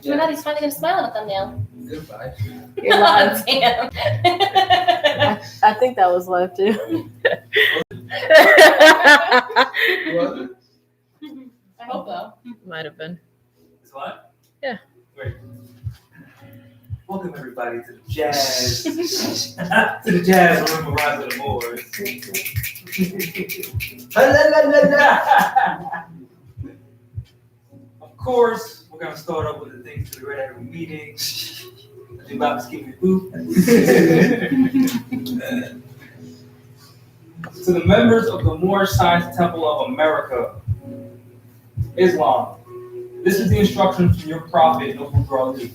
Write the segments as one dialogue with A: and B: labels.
A: Oh my God, he's finally gonna smile on the thumbnail.
B: Goodbye.
C: You're live.
A: Damn.
C: I think that was live too.
B: Was it?
A: I hope so.
C: Might have been.
D: It's what?
C: Yeah.
D: Great. Welcome everybody to the jazz. To the jazz room of Rise of the Moors. Of course, we're gonna start off with the things to be read at every meeting. Do about to skip your boot. To the members of the Moorish Science Temple of America, Islam. This is the instruction from your prophet, Noble Ali.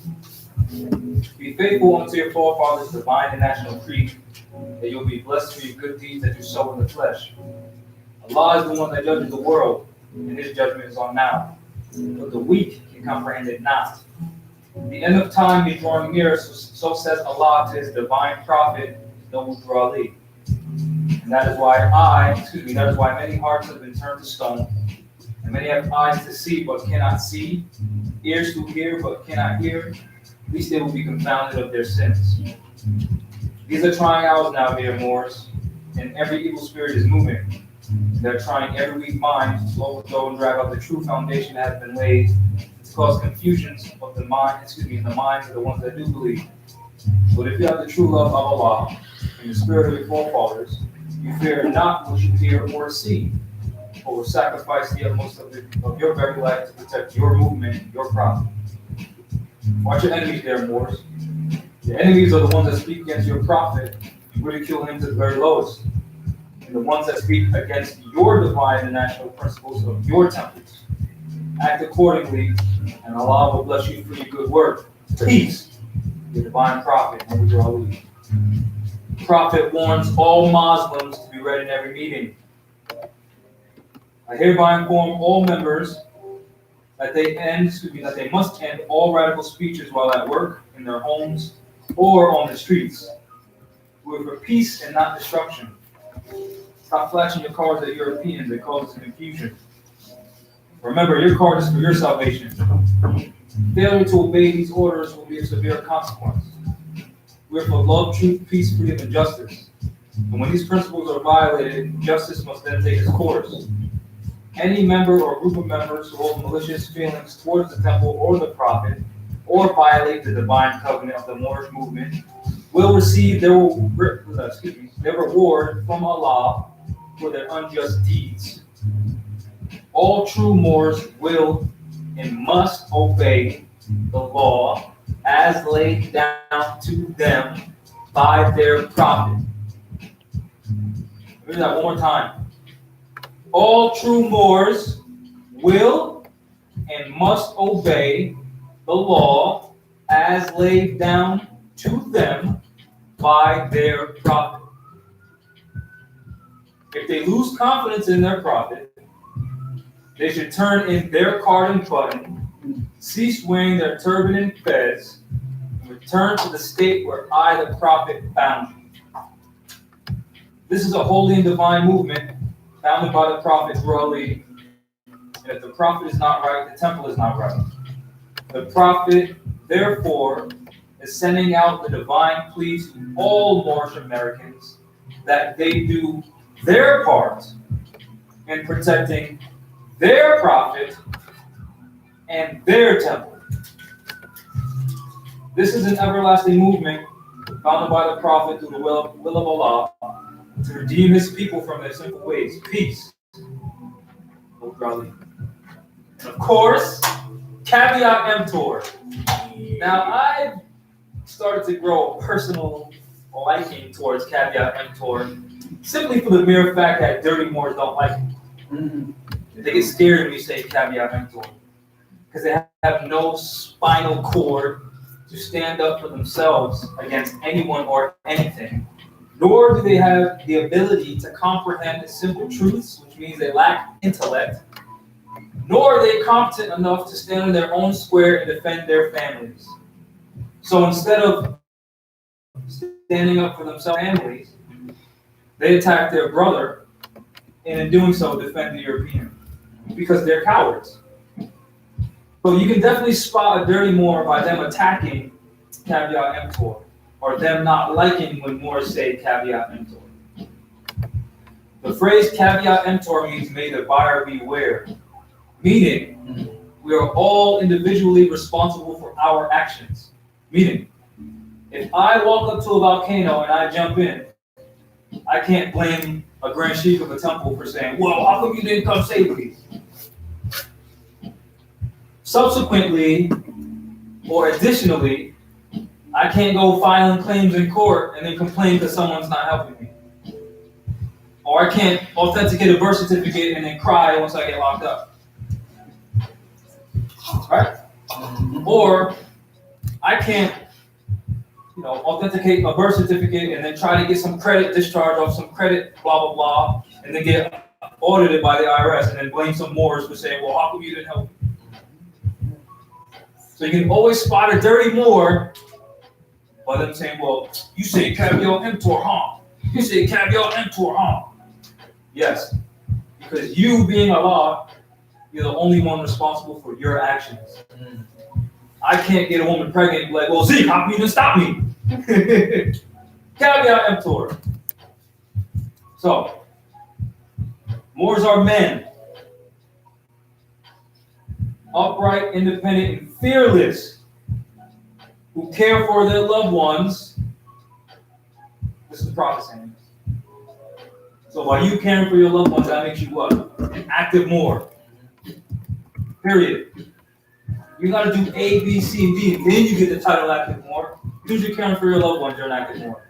D: Be faithful unto your forefathers' divine and national creed, that you'll be blessed for your good deeds that you sow in the flesh. Allah is the one that judges the world, and his judgment is on now. But the weak can comprehend it not. The end of time is drawing near, so says Allah to his divine prophet, Noble Ali. And that is why many hearts have been turned to stone, and many have eyes to see but cannot see, ears to hear but cannot hear. At least they will be confounded of their sins. These are trying hours now, dear Moors, and every evil spirit is moving. They're trying every weak mind to overthrow and drag out the true foundation that has been laid, to cause confusions of the minds of the ones that do believe. But if you have the true love of Allah and the spirit of your forefathers, you fear not what you hear or see, but will sacrifice the utmost of your very life to protect your movement, your prophet. Watch your enemies there, Moors. The enemies are the ones that speak against your prophet, ridicule him to the very lowest. And the ones that speak against your divine and national principles of your temples. Act accordingly, and Allah will bless you for your good work. Peace, your divine prophet, Noble Ali. The prophet warns all Muslims to be read in every meeting. I hereby inform all members that they must end all radical speeches while at work, in their homes, or on the streets. We're for peace and not destruction. Stop flashing your cards at Europeans. It causes confusion. Remember, your card is for your salvation. Failure to obey these orders will be a severe consequence. We're for love, truth, peace, freedom, and justice. And when these principles are violated, justice must then take its course. Any member or group of members who hold malicious feelings towards the temple or the prophet, or violate the divine covenant of the Moorish movement, will receive their reward from Allah for their unjust deeds. All true Moors will and must obey the law as laid down to them by their prophet. Read that one more time. All true Moors will and must obey the law as laid down to them by their prophet. If they lose confidence in their prophet, they should turn in their card and button, cease wearing their turban and fez, and return to the state where I, the prophet, found you. This is a holy and divine movement founded by the prophet Ali. And if the prophet is not right, the temple is not right. The prophet, therefore, is sending out the divine plea to all Moorish Americans that they do their part in protecting their prophet and their temple. This is an everlasting movement founded by the prophet through the will of Allah to redeem his people from their sinful ways. Peace. And of course, caveat emptor. Now, I've started to grow a personal liking towards caveat emptor simply for the mere fact that dirty Moors don't like it. They get scared when you say caveat emptor because they have no spinal cord to stand up for themselves against anyone or anything. Nor do they have the ability to comprehend simple truths, which means they lack intellect, nor are they competent enough to stand in their own square and defend their families. So instead of standing up for themselves and families, they attack their brother, and in doing so defend the European, because they're cowards. So you can definitely spot a dirty Moor by them attacking caveat emptor, or them not liking when Moors say caveat emptor. The phrase caveat emptor means may the buyer beware, meaning we are all individually responsible for our actions. Meaning, if I walk up to a volcano and I jump in, I can't blame a grand chief of a temple for saying, well, how come you didn't come save me? Subsequently, or additionally, I can't go filing claims in court and then complain because someone's not helping me. Or I can't authenticate a birth certificate and then cry once I get locked up. Right? Or I can't, authenticate a birth certificate and then try to get some credit discharge off some credit, blah, blah, blah, and then get audited by the IRS and then blame some Moors for saying, well, how come you didn't help me? So you can always spot a dirty Moor by them saying, well, you say caveat emptor, huh? You say caveat emptor, huh? Yes, because you being Allah, you're the only one responsible for your actions. I can't get a woman pregnant and be like, well, Zeke, how come you didn't stop me? Caveat emptor. So, Moors are men, upright, independent, and fearless, who care for their loved ones. This is the prophet saying this. So by you caring for your loved ones, that makes you what? An active Moor. Period. You got to do A, B, C, and D, and then you get the title active Moor. Because you're caring for your loved ones, you're an active Moor.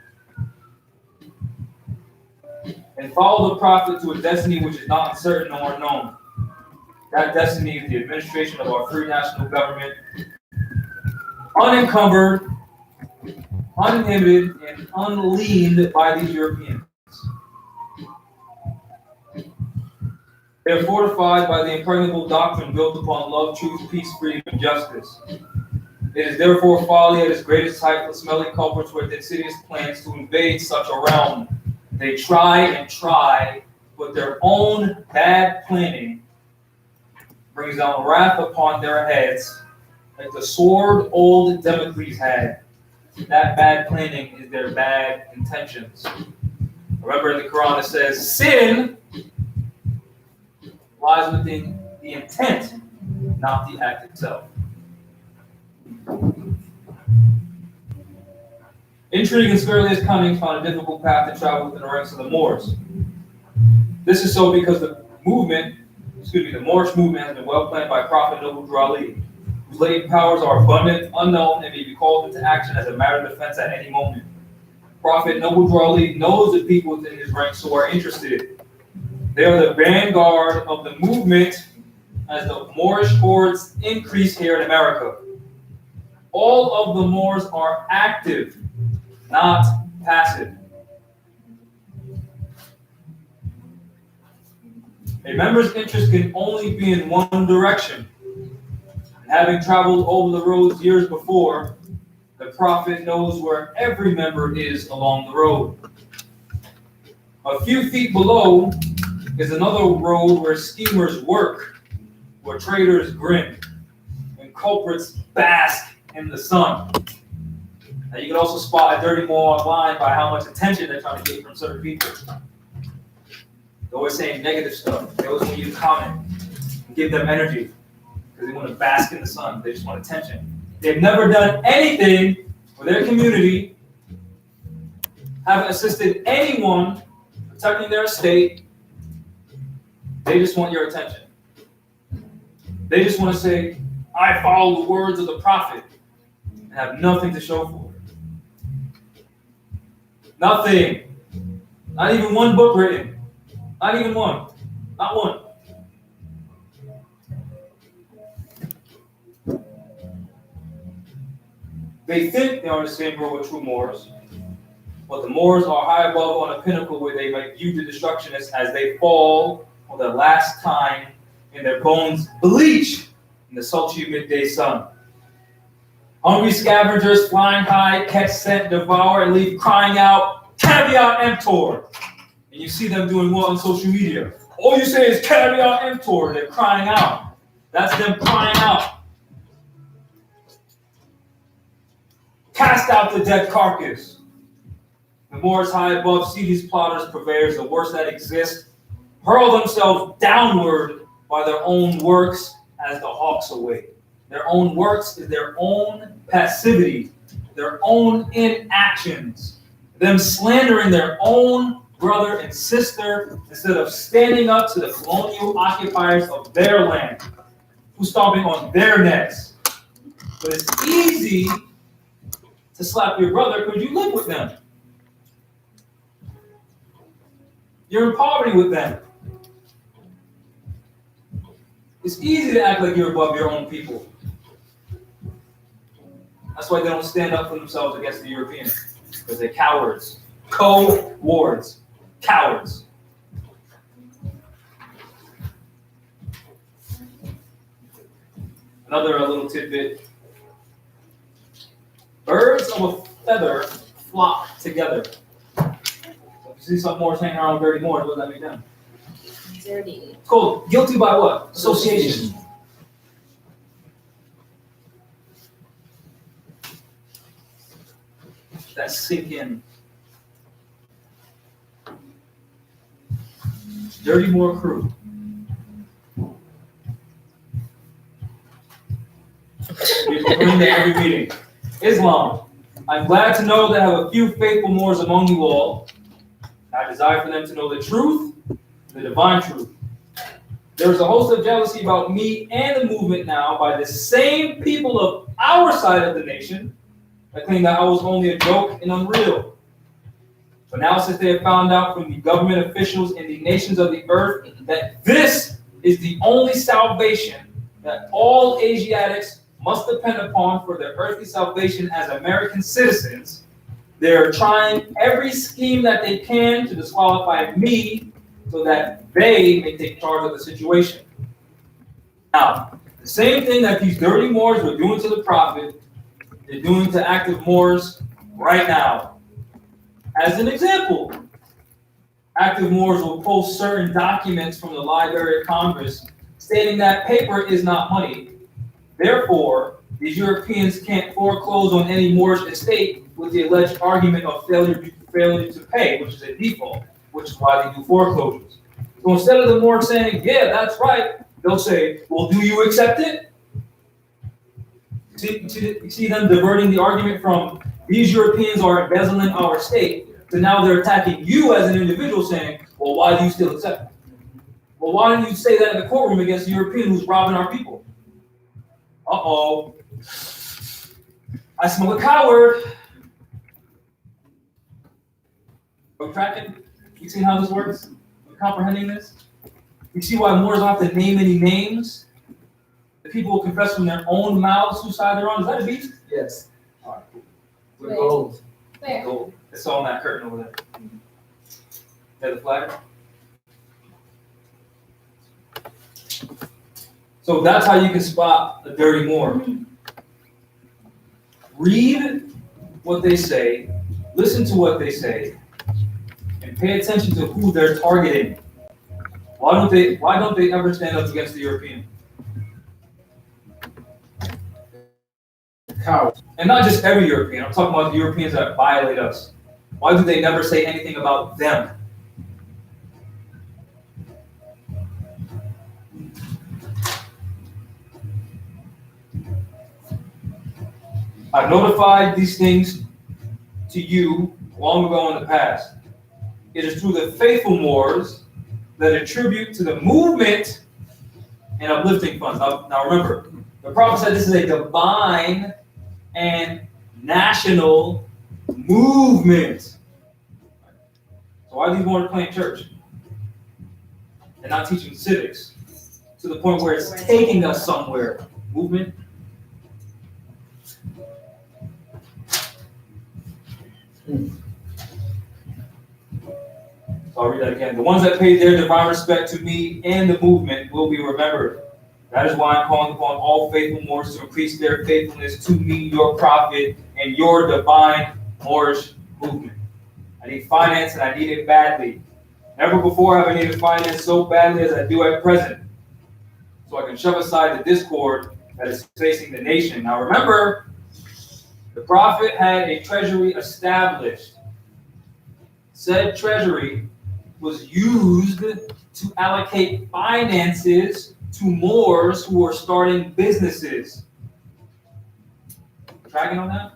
D: And follow the prophet to a destiny which is not uncertain nor known. That destiny is the administration of our free national government, unencumbered, uninhibited, and unleaned by these Europeans. They are fortified by the impregnable doctrine built upon love, truth, peace, freedom, and justice. It is therefore folly at its greatest height for smelly culprits with insidious plans to invade such a realm. They try and try, but their own bad planning brings down wrath upon their heads, like the sword old Damocles had. That bad planning is their bad intentions. Remember in the Quran it says, sin lies within the intent, not the act itself. Intrigue and scurrilous cunning found a difficult path to travel within the ranks of the Moors. This is so because the Moorish movement has been well planned by Prophet Noble Ali, whose latent powers are abundant, unknown, and may be called into action as a matter of defense at any moment. Prophet Noble Ali knows the people within his ranks who are interested. They are the vanguard of the movement as the Moorish hordes increase here in America. All of the Moors are active, not passive. A member's interest can only be in one direction. And having traveled over the roads years before, the Prophet knows where every member is along the road. A few feet below is another road where schemers work, where traitors grin, and culprits bask in the sun. Now you can also spot a dirty Moor online by how much attention they're trying to get from certain people. They're always saying negative stuff. They always want you to comment and give them energy because they want to bask in the sun. They just want attention. They've never done anything for their community, haven't assisted anyone protecting their estate. They just want your attention. They just want to say, I follow the words of the prophet, and have nothing to show for it. Nothing. Not even one book written. Not even one. Not one. They think they are on the same road with true Moors, but the Moors are high above on a pinnacle where they might view the destructionists as they fall for the last time and their bones bleach in the sultry midday sun. Hungry scavengers flying high, catch scent, devour, and leave crying out, caveat emptor. And you see them doing what on social media? All you say is caveat emptor. They're crying out. That's them crying out. Cast out the dead carcass. The Moors high above see these plotters, purveyors, the worst that exist, hurl themselves downward by their own works as the hawks away. Their own works is their own passivity, their own inactions, them slandering their own brother and sister instead of standing up to the colonial occupiers of their land, who's stomping on their necks. But it's easy to slap your brother because you live with them. You're in poverty with them. It's easy to act like you're above your own people. That's why they don't stand up for themselves against the Europeans, because they're cowards. Co-wards. Cowards. Another little tidbit. Birds of a feather flock together. So if you see some Moors hanging around dirty Moors, what does that make them?
A: Dirty.
D: It's called guilty by what? Association. That sink in. Dirty Moor crew. We bring to every meeting. Islam. I'm glad to know that I have a few faithful Moors among you all. I desire for them to know the truth, the divine truth. There is a host of jealousy about me and the movement now by the same people of our side of the nation that claim that I was only a joke and unreal. But now, since they have found out from the government officials in the nations of the earth that this is the only salvation that all Asiatics must depend upon for their earthly salvation as American citizens, they're trying every scheme that they can to disqualify me so that they may take charge of the situation. Now, the same thing that these dirty Moors were doing to the prophet, they're doing to active Moors right now. As an example, active Moors will post certain documents from the Library of Congress stating that paper is not money. Therefore, these Europeans can't foreclose on any Moorish estate with the alleged argument of failure to pay, which is a default, which is why they do foreclosures. So instead of the Moors saying, yeah, that's right, they'll say, well, do you accept it? You see them diverting the argument from these Europeans are embezzling our state to now they're attacking you as an individual saying, well, why do you still accept it? Well, why didn't you say that in the courtroom against the European who's robbing our people? Uh-oh. I smell a coward. Are we tracking? You see how this works? Are we comprehending this? You see why Moors don't have to name any names? The people will confess from their own mouths whose side they're on. Is that a beat?
B: Yes.
D: All right, cool.
B: We're gold.
A: Where?
D: Cool. It's all in that curtain over there. Yeah, the flag. So that's how you can spot a dirty Moor. Read what they say, listen to what they say, and pay attention to who they're targeting. Why don't they ever stand up against the European?
B: Cowards.
D: And not just every European. I'm talking about the Europeans that violate us. Why do they never say anything about them? I've notified these things to you long ago in the past. It is through the faithful Moors that attribute to the movement and uplifting funds. Now remember, the prophet said this is a divine and national movement. So why are these Moors playing church? They're not teaching civics to the point where it's taking us somewhere. Movement. So I'll read that again. The ones that paid their divine respect to me and the movement will be remembered. That is why I'm calling upon all faithful Moors to increase their faithfulness to me, your prophet, and your divine Moorish movement. I need finance and I need it badly. Never before have I needed finance so badly as I do at present. So I can shove aside the discord that is facing the nation. Now remember, The prophet had a treasury established. Said treasury was used to allocate finances to Moors who were starting businesses. Tracking on that?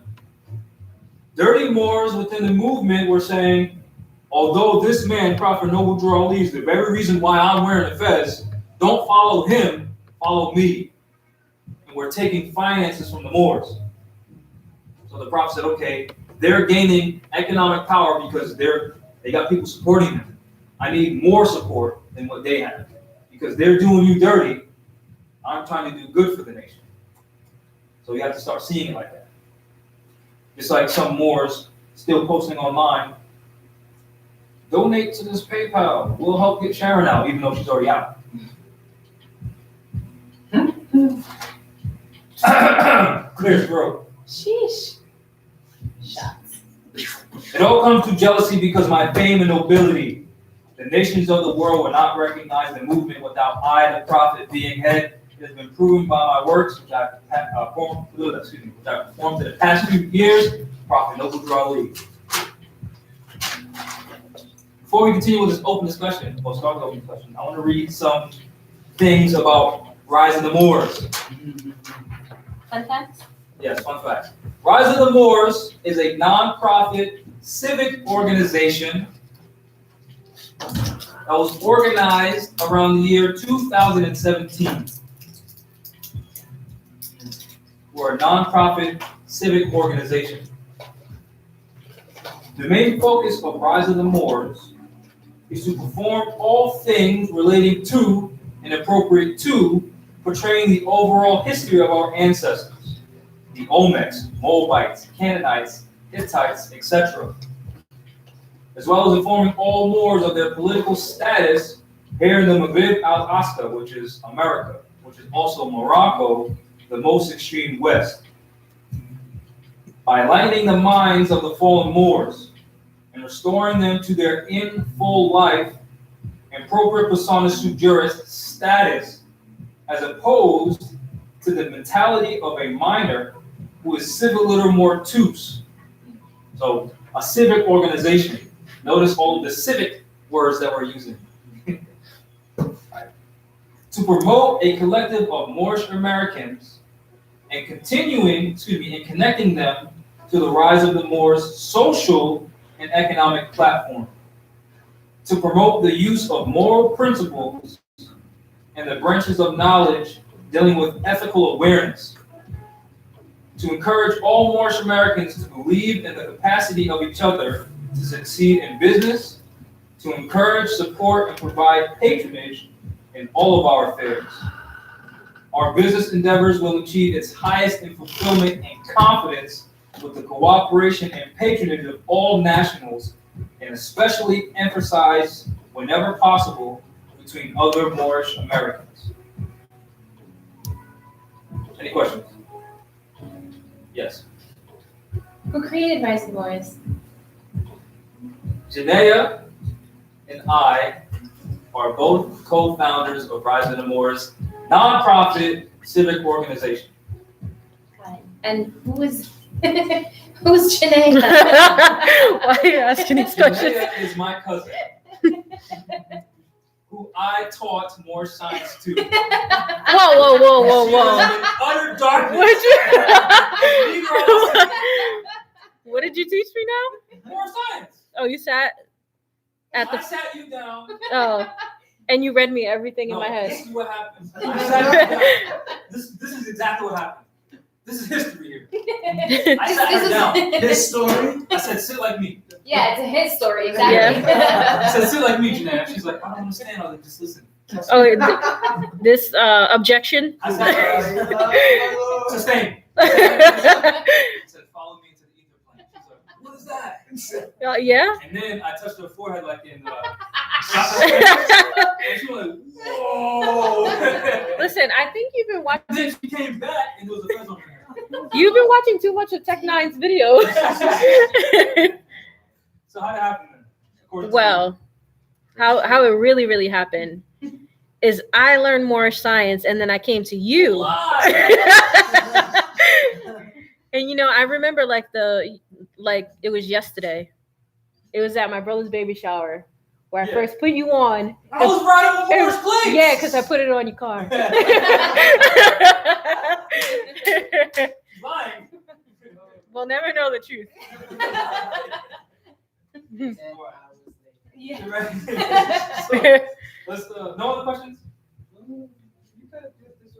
D: Dirty Moors within the movement were saying, although this man, Prophet Noble Drew Ali, is the very reason why I'm wearing a fez, don't follow him, follow me. And we're taking finances from the Moors. So the Prophet said, okay, they're gaining economic power because they got people supporting them. I need more support than what they have. Because they're doing you dirty, I'm trying to do good for the nation. So you have to start seeing it like that. It's like some Moors still posting online, donate to this PayPal, we'll help get Sharon out, even though she's already out. Clear throat.
A: Sheesh. Shots.
D: It all comes to jealousy because my fame and nobility. The nations of the world will not recognize the movement without I, the prophet, being head. It has been proven by my works, which I performed in the past few years. Prophet Noble Drew Ali. Before we continue with this open discussion, I want to read some things about Rise of the Moors.
A: Fun facts?
D: Yes, fun facts. Rise of the Moors is a non-profit civic organization that was organized around the year 2017. We're a non-profit civic organization. The main focus of Rise of the Moors is to perform all things relating to and appropriate to portraying the overall history of our ancestors, the Olmecs, Moabites, Canaanites, Hittites, etc., as well as informing all Moors of their political status here in the Maghrib al-Aqsa, which is America, which is also Morocco, the most extreme west. By enlightening the minds of the fallen Moors and restoring them to their in full life and propria personas sub juris status, as opposed to the mentality of a minor who is civiliter mortuus. So, a civic organization. Notice all of the civic words that we're using. Right. To promote a collective of Moorish Americans and connecting them to the Rise of the Moors social and economic platform. To promote the use of moral principles and the branches of knowledge dealing with ethical awareness. To encourage all Moorish Americans to believe in the capacity of each other to succeed in business, to encourage, support, and provide patronage in all of our affairs. Our business endeavors will achieve its highest in fulfillment and confidence with the cooperation and patronage of all nationals, and especially emphasize, whenever possible, between other Moorish Americans. Any questions? Yes.
A: Who created Rise of the Moors?
D: Janaea and I are both co-founders of Rise of the Moors, nonprofit civic organization.
A: Got it. And who's Janaea?
C: Why are you asking these questions?
D: Janaea is my cousin, who I taught more science to.
C: Whoa.
D: She was in utter darkness.
C: What did you teach me now?
D: More science.
C: Oh, you sat at
D: I
C: the.
D: sat you down.
C: Oh, and you read me everything in my head.
D: This is what happened. I sat you down. This is exactly what happened. This is history here. I sat her down.
B: His story.
D: I said, sit like me.
A: Yeah, it's his story, exactly.
D: I said, sit like me, Janaea. She's like, I don't understand. I was like, just listen.
C: Oh, this objection.
D: I said, sustain. I said, follow me to the ether plane. She's like, what is that?
C: Yeah.
D: And then I touched her forehead like in and she was like, whoa.
C: Listen, I think you've been watching.
D: Then she came back and there was a fez on her hair.
C: You've been watching too much of Tech Nine's videos.
D: So how did it happen then?
C: Well, how it really happened is I learned Moorish science and then I came to you. And I remember like it was yesterday. It was at my brother's baby shower where I
D: Yeah.
C: first put you on.
D: I was riding the Moore's cleats.
C: Yeah, because I put it on your car.
D: Lying.
C: We'll never know the truth.
A: Yeah.
D: Let's no other questions?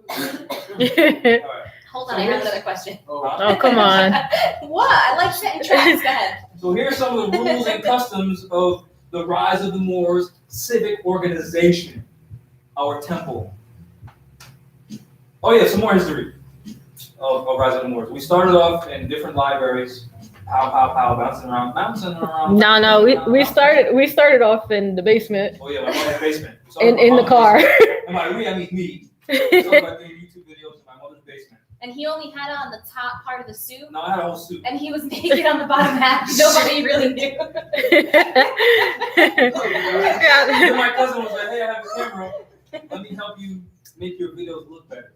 D: All right.
A: Hold on, I have another question.
C: Oh, come on.
A: What? I like setting traps. Go ahead.
D: So here are some of the rules and customs of the Rise of the Moors civic organization, our temple. Oh yeah, some more history of Rise of the Moors. We started off in different libraries, pow, bouncing around.
C: No, we started off in the basement.
D: Oh yeah, my mother's basement.
C: In the car.
D: And by we, I mean me. So I doing YouTube videos in my mother's basement.
A: And he only had on the top part of the suit,
D: No, I had a whole suit.
A: and he was naked on the bottom half. Nobody really knew.
D: Then my cousin was like, "Hey, I have a camera. Let me help you make your videos look better."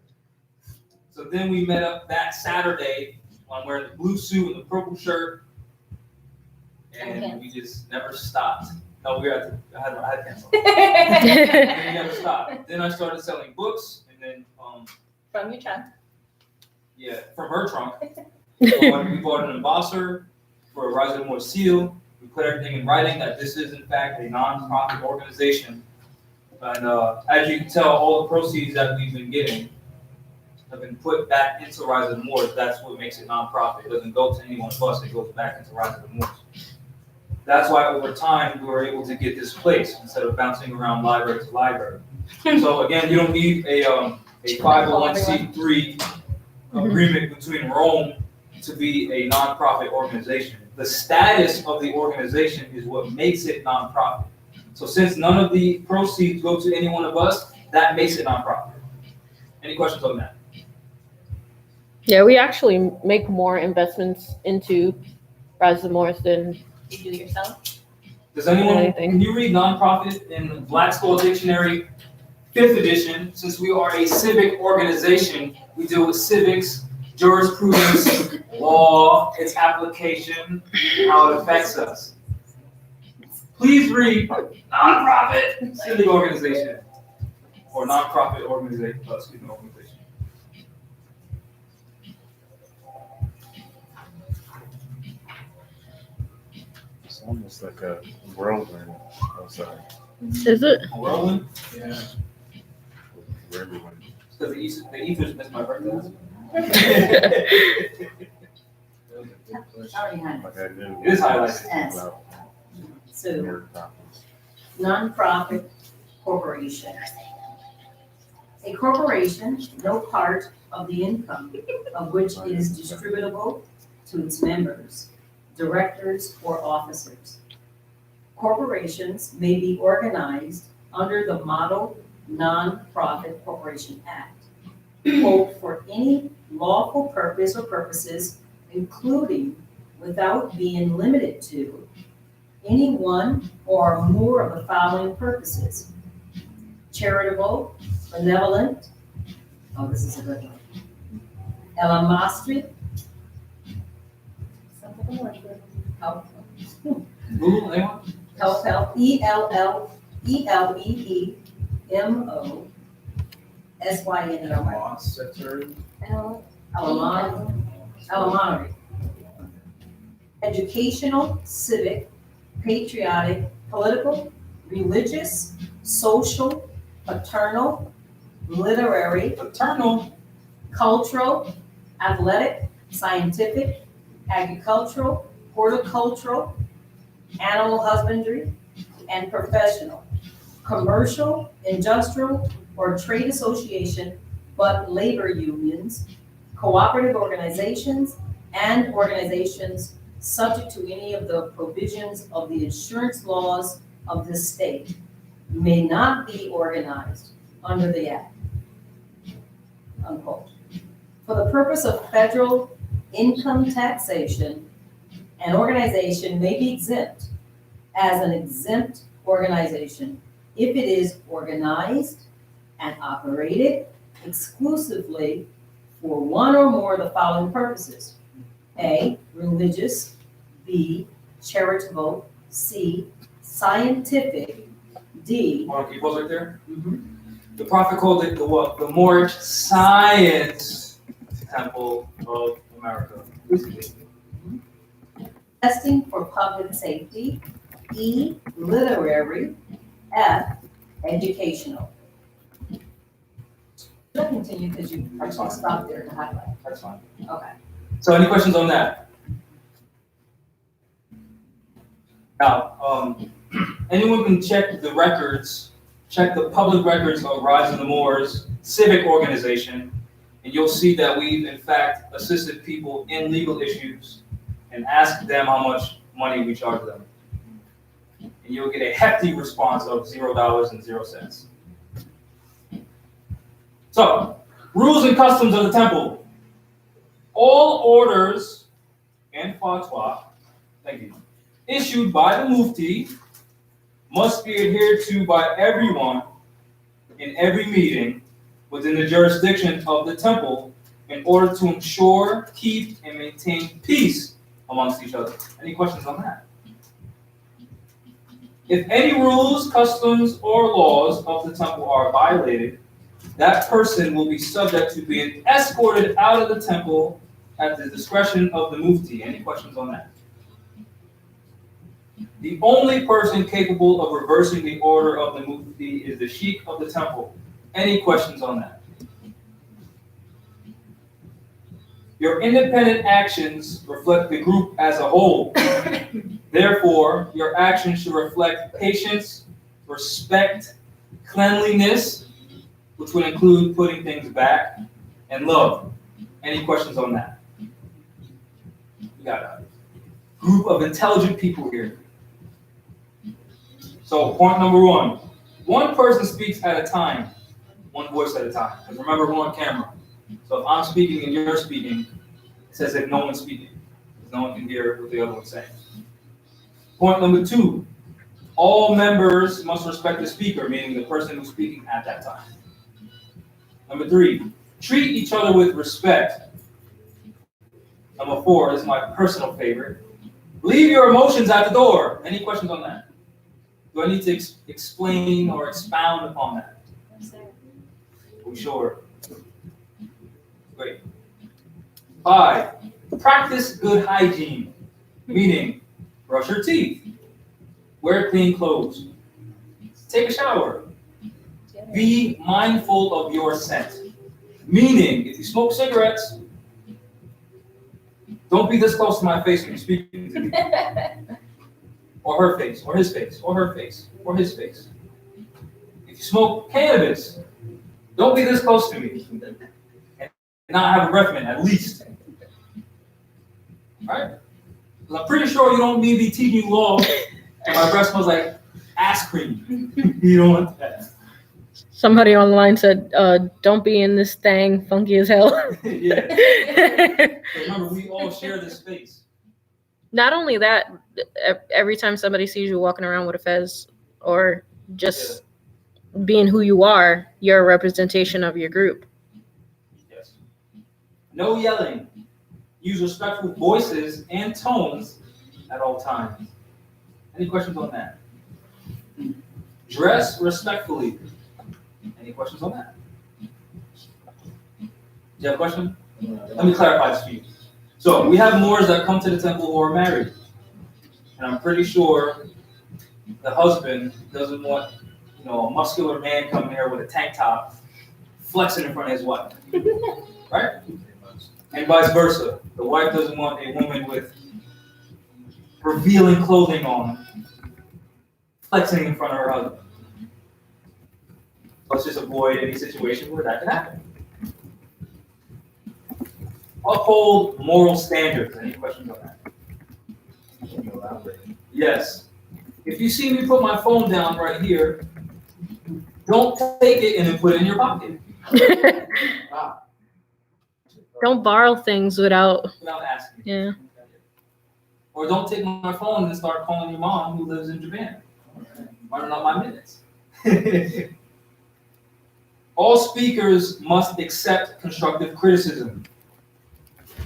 D: So then we met up that Saturday. I'm wearing the blue suit and the purple shirt, and we just never stopped. No, I had cancel. And we never stopped. Then I started selling books, and then
A: From your trunk.
D: yeah, from her trunk. So we bought an embosser for a Rise of the Moors seal. We put everything in writing that this is in fact a non-profit organization. And as you can tell, all the proceeds that we've been getting have been put back into Rise of the Moors. That's what makes it non-profit. It doesn't go to any one of us, it goes back into Rise of the Moors. That's why over time we were able to get this place instead of bouncing around library to library. So again, you don't need a 501c3 agreement between Rome to be a non-profit organization. The status of the organization is what makes it non-profit. So since none of the proceeds go to any one of us, that makes it non-profit. Any questions on that?
C: Yeah, we actually make more investments into Rise of the Moors than
A: You do yourself.
D: Does anyone,
C: Anything.
D: can you read nonprofit in the Black School Dictionary, 5th edition? Since we are a civic organization, we deal with civics, jurisprudence, law, its application, how it affects us. Please read nonprofit civic organization or nonprofit organization. Organization.
B: It's almost like a whirlwind outside.
C: is it?
D: A whirlwind?
B: Yeah. Where everyone.
D: Because the ethers missed my birthday.
E: Already had it.
B: Like I knew.
D: It is highlighted.
E: Yes.
B: About
E: So,
B: word copies.
E: nonprofit corporation. A corporation, no part of the income of which is distributable to its members, directors, or officers. Corporations may be organized under the Model Nonprofit Corporation Act, quote, for any lawful purpose or purposes, including without being limited to any one or more of the following purposes: charitable, benevolent, oh, this is a good one, Elamastri,
D: Google, anyone?
E: help, ELLEMOSYNERY, Alamonry. Educational, civic, patriotic, political, religious, social, paternal, literary,
D: Paternal.
E: cultural, athletic, scientific, agricultural, horticultural, animal husbandry, and professional, commercial, industrial, or trade association, but labor unions, cooperative organizations, and organizations subject to any of the provisions of the insurance laws of this state may not be organized under the act, unquote. For the purpose of federal income taxation, an organization may be exempt as an exempt organization if it is organized and operated exclusively for one or more of the following purposes: A, religious, B, charitable, C, scientific, D.
D: Want to keep those right there? The prophet called it the what? The Moorish Science Temple of America.
E: Testing for public safety, E, literary, F, educational. Should I continue because you actually stopped there to highlight?
D: That's fine.
E: Okay.
D: So any questions on that? Now, anyone can check the records, check the public records of Rise of the Moors civic organization, and you'll see that we've in fact assisted people in legal issues and asked them how much money we charge them. And you'll get a hefty response of $0.00. So, rules and customs of the temple. All orders and fatwa, thank you, issued by the mufti must be adhered to by everyone in every meeting within the jurisdiction of the temple in order to ensure, keep, and maintain peace amongst each other. Any questions on that? If any rules, customs, or laws of the temple are violated, that person will be subject to being escorted out of the temple at the discretion of the mufti. Any questions on that? The only person capable of reversing the order of the mufti is the sheikh of the temple. Any questions on that? Your independent actions reflect the group as a whole. Therefore, your actions should reflect patience, respect, cleanliness, which would include putting things back, and love. Any questions on that? We got a group of intelligent people here. So point number one, one person speaks at a time, one voice at a time. Because remember, we're on camera. So if I'm speaking and you're speaking, it's as if no one's speaking, because no one can hear what the other one's saying. Point number two, all members must respect the speaker, meaning the person who's speaking at that time. Number three, treat each other with respect. Number four, this is my personal favorite. Leave your emotions at the door. Any questions on that? Do I need to explain or expound upon that?
A: Yes, sir.
D: Are we sure? Great. 5, practice good hygiene, meaning brush your teeth, wear clean clothes, take a shower, be mindful of your scent, meaning if you smoke cigarettes, don't be this close to my face when you're speaking to me. Or her face, or his face, or her face, or his face. If you smoke cannabis, don't be this close to me. And not have a breath mint, at least. Right? Because I'm pretty sure you don't need me teaching you law and my breath smells like ass cream. You don't want that.
C: Somebody online said, don't be in this thing funky as hell.
D: Yeah. So remember, we all share this space.
C: Not only that, every time somebody sees you walking around with a fez or just being who you are, you're a representation of your group.
D: Yes. No yelling. Use respectful voices and tones at all times. Any questions on that? Dress respectfully. Any questions on that? Do you have a question? Let me clarify this for you. So we have Moors that come to the temple who are married. And I'm pretty sure the husband doesn't want, a muscular man coming here with a tank top flexing in front of his wife. Right? And vice versa. The wife doesn't want a woman with revealing clothing on flexing in front of her husband. Let's just avoid any situation where that could happen. Uphold moral standards. Any questions on that?
B: Can you elaborate?
D: Yes. If you see me put my phone down right here, don't take it and then put it in your pocket
C: Don't borrow things without,
D: without asking.
C: yeah.
D: Or don't take my phone and start calling your mom who lives in Japan. Running out my minutes. All speakers must accept constructive criticism.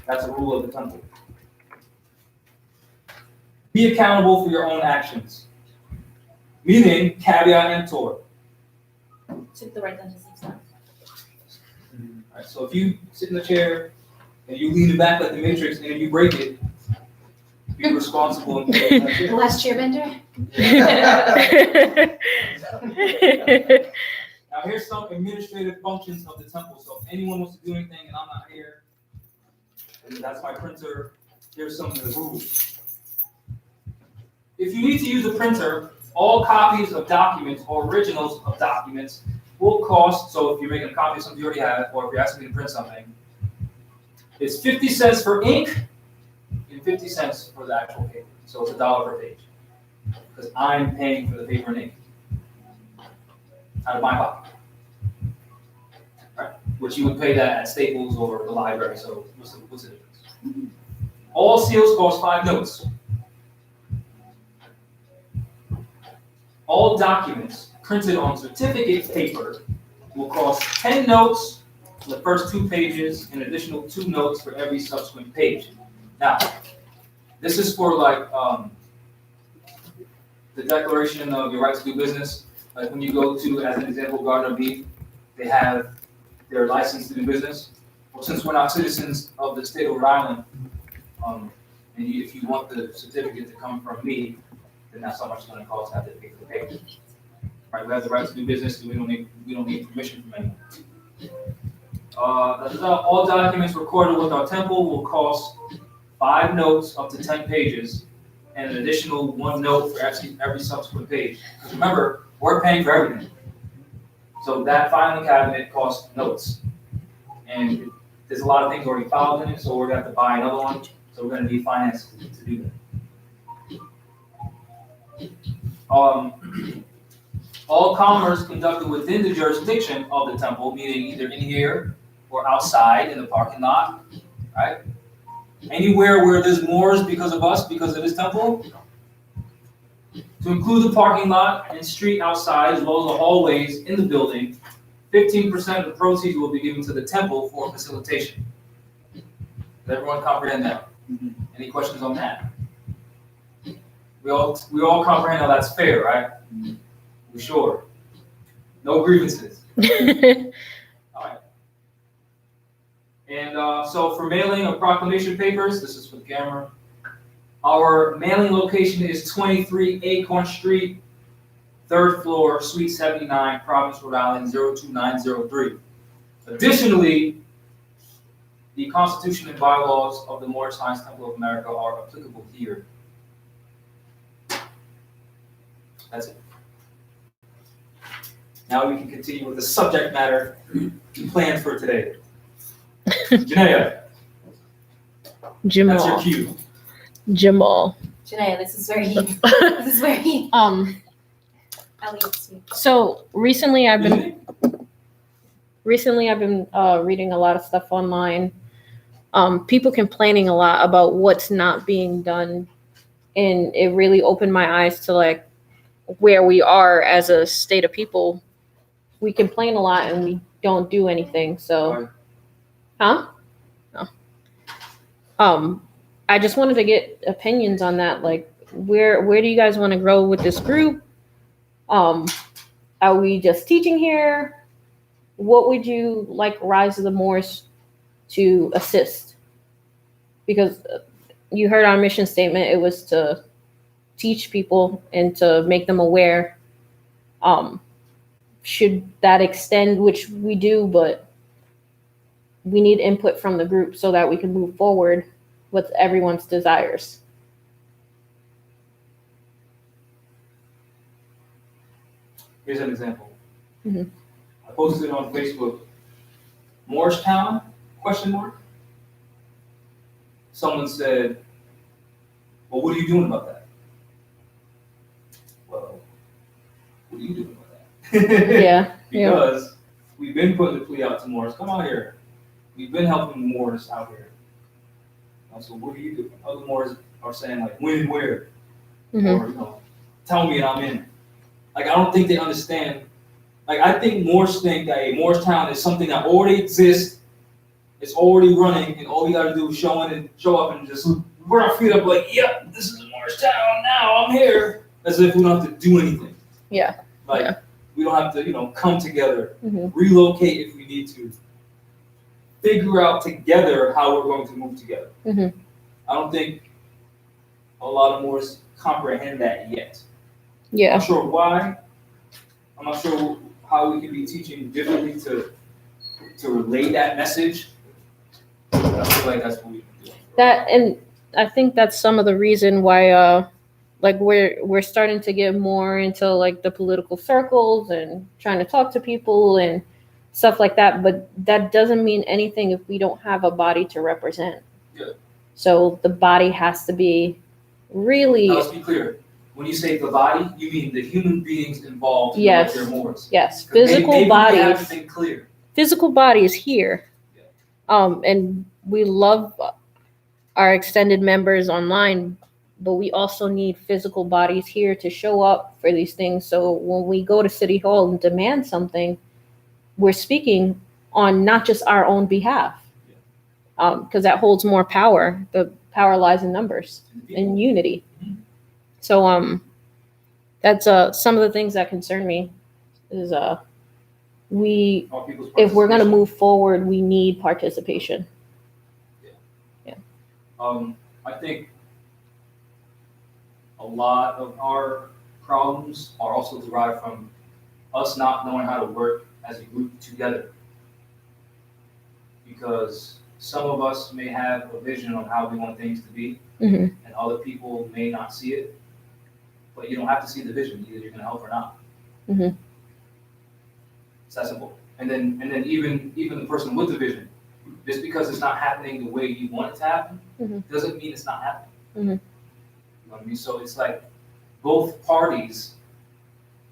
D: That's a rule of the temple. Be accountable for your own actions. Meaning, caveat emptor.
A: Took the right then to see stuff.
D: Alright, so if you sit in the chair and you lean it back like the Matrix and you break it, be responsible and pay that
A: The
D: chair.
A: last chair bender?
D: Now here's some administrative functions of the temple. So if anyone wants to do anything and I'm not here, and that's my printer, here's some of the rules. If you need to use a printer, all copies of documents or originals of documents will cost, so if you're making a copy of something you already have, or if you're asking me to print something, it's 50 cents for ink and 50 cents for the actual paper. So it's $1 per page. Because I'm paying for the paper and ink. Out of my pocket. Right? Which you would pay that at Staples or the library, so what's the difference? All seals cost 5 notes. All documents printed on certificate paper will cost 10 notes for the first 2 pages, and additional 2 notes for every subsequent page. Now, this is for like the declaration of your right to do business. Like when you go to, as an example, Gardner Beef, they have their license to do business. Well, since we're not citizens of the state of Rhode Island, if you want the certificate to come from me, then that's how much it's going to cost to have to pay for the paper. Right? We have the right to do business, and we don't need permission from anyone. All documents recorded with our temple will cost 5 notes up to 10 pages, and an additional 1 note for every subsequent page. Because remember, we're paying for everything. So that filing cabinet costs notes. And there's a lot of things already filed in it, so we're going to have to buy another one. So we're going to need finance to do that. All commerce conducted within the jurisdiction of the temple, meaning either in here or outside in the parking lot, right? Anywhere where there's Moors because of us, because of this temple, to include the parking lot and street outside, as well as the hallways in the building, 15% of the proceeds will be given to the temple for facilitation. Does everyone comprehend that? Any questions on that? We all comprehend how that's fair, right? We sure. No grievances. All right. And so for mailing of proclamation papers, this is for the camera. Our mailing location is 23 Acorn Street, 3rd floor, Suite 79, Providence, Rhode Island, 02903. Additionally, the Constitution and bylaws of the Moorish Science Temple of America are applicable here. That's it. Now we can continue with the subject matter planned for today. Janaea, that's your
C: Jamal.
D: cue.
C: Jamal.
A: Janaea, this is where you. This is where you. I'll leave it to you.
C: So recently I've been reading a lot of stuff online. People complaining a lot about what's not being done, and it really opened my eyes to like where we are as a state of people. We complain a lot and we don't do anything. So, no. I just wanted to get opinions on that. Like, where do you guys want to grow with this group? Are we just teaching here? What would you like Rise of the Moors to assist? Because you heard our mission statement, it was to teach people and to make them aware. Should that extend, which we do, but we need input from the group so that we can move forward with everyone's desires.
D: Here's an example.
C: Mhm.
D: I posted on Facebook, Morristown, ? Someone said, well, what are you doing about that? Well, what are you doing about that?
C: Yeah.
D: Because we've been putting the plea out to Moors, come out here. We've been helping Moors out here. So what do you do? Other Moors are saying like, when and where?
C: Mm-hmm.
D: Or, tell me and I'm in. Like, I don't think they understand. Like, I think Moors think that a Morristown is something that already exists, it's already running, and all we gotta do is show up and just put our feet up like, yep, this is a Morristown, now I'm here. As if we don't have to do anything.
C: Yeah.
D: Like,
C: Yeah.
D: we don't have to, come together,
C: Mhm.
D: relocate if we need to, figure out together how we're going to move together.
C: Mhm.
D: I don't think a lot of Moors comprehend that yet. I'm
C: Yeah.
D: not sure why. I'm not sure how we can be teaching differently to relay that message. I feel like that's what we can do.
C: That, and I think that's some of the reason why like we're starting to get more into like the political circles and trying to talk to people and stuff like that, but that doesn't mean anything if we don't have a body to represent.
D: Yeah.
C: So the body has to be really,
D: Now, let's be clear. When you say the body, you mean the human beings involved in
C: Yes.
D: their Moors.
C: yes,
D: 'Cause maybe
C: physical
D: we
C: bodies.
D: haven't been clear.
C: Physical bodies here.
D: Yeah.
C: And we love our extended members online, but we also need physical bodies here to show up for these things. So when we go to City Hall and demand something, we're speaking on not just our own behalf, because that holds more power. The power lies in numbers and unity.
D: Mhm.
C: So that's some of the things that concern me is we,
D: All people's
C: if we're going to
D: participation.
C: move forward, we need participation.
D: I think a lot of our problems are also derived from us not knowing how to work as a group together. Because some of us may have a vision on how we want things to be,
C: Mhm.
D: and other people may not see it. But you don't have to see the vision, either you're gonna help or not.
C: Mhm.
D: It's that simple. And then even the person with the vision, just because it's not happening the way you want it to happen,
C: Mhm.
D: doesn't mean it's not happening.
C: Mhm.
D: You know what I mean? So it's like both parties,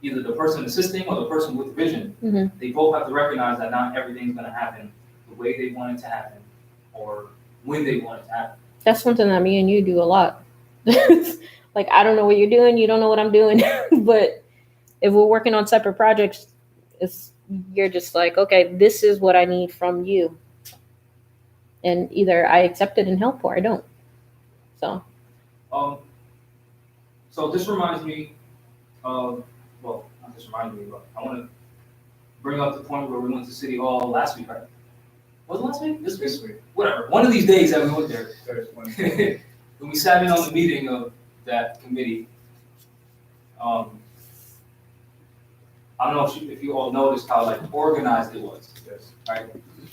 D: either the person assisting or the person with the vision,
C: Mhm.
D: they both have to recognize that not everything's gonna happen the way they want it to happen or when they want it to happen.
C: That's something that me and you do a lot. Like, I don't know what you're doing, you don't know what I'm doing, but if we're working on separate projects, you're just like, okay, this is what I need from you, and either I accept it and help or I don't. So
D: So this reminds me of, well, not this reminds me, but I want to bring up the point where we went to City Hall last week, right? Was it last week? This week? Whatever. One of these days that we went there. When we sat in on the meeting of that committee, I don't know if you all noticed how like organized it was.
B: Yes.
D: Right?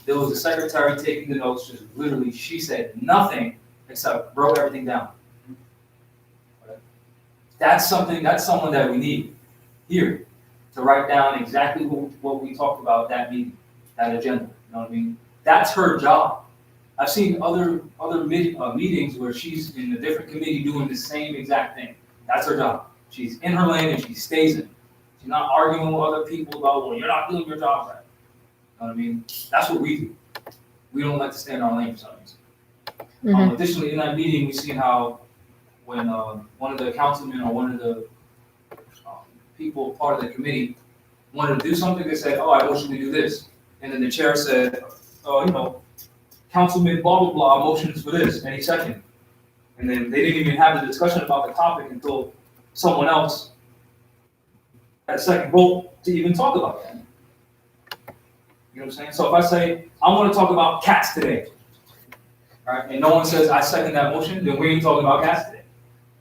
D: There was a secretary taking the notes, just literally, she said nothing except wrote everything down. Right? That's someone that we need here to write down exactly what we talked about that meeting, that agenda. You know what I mean? That's her job. I've seen other meetings where she's in a different committee doing the same exact thing. That's her job. She's in her lane and she stays in it. She's not arguing with other people about, well, you're not doing your job right. You know what I mean? That's what we do. We don't like to stay in our lane for some reason.
C: mhm.
D: Additionally, in that meeting, we seen how when one of the councilmen or one of the people part of the committee wanted to do something, they said, oh, I motion we do this. And then the chair said, Councilman blah, blah, blah, motions for this, any second. And then they didn't even have the discussion about the topic until someone else had a second vote to even talk about that. You know what I'm saying? So if I say, I want to talk about cats today, right, and no one says I second that motion, then we ain't talking about cats today.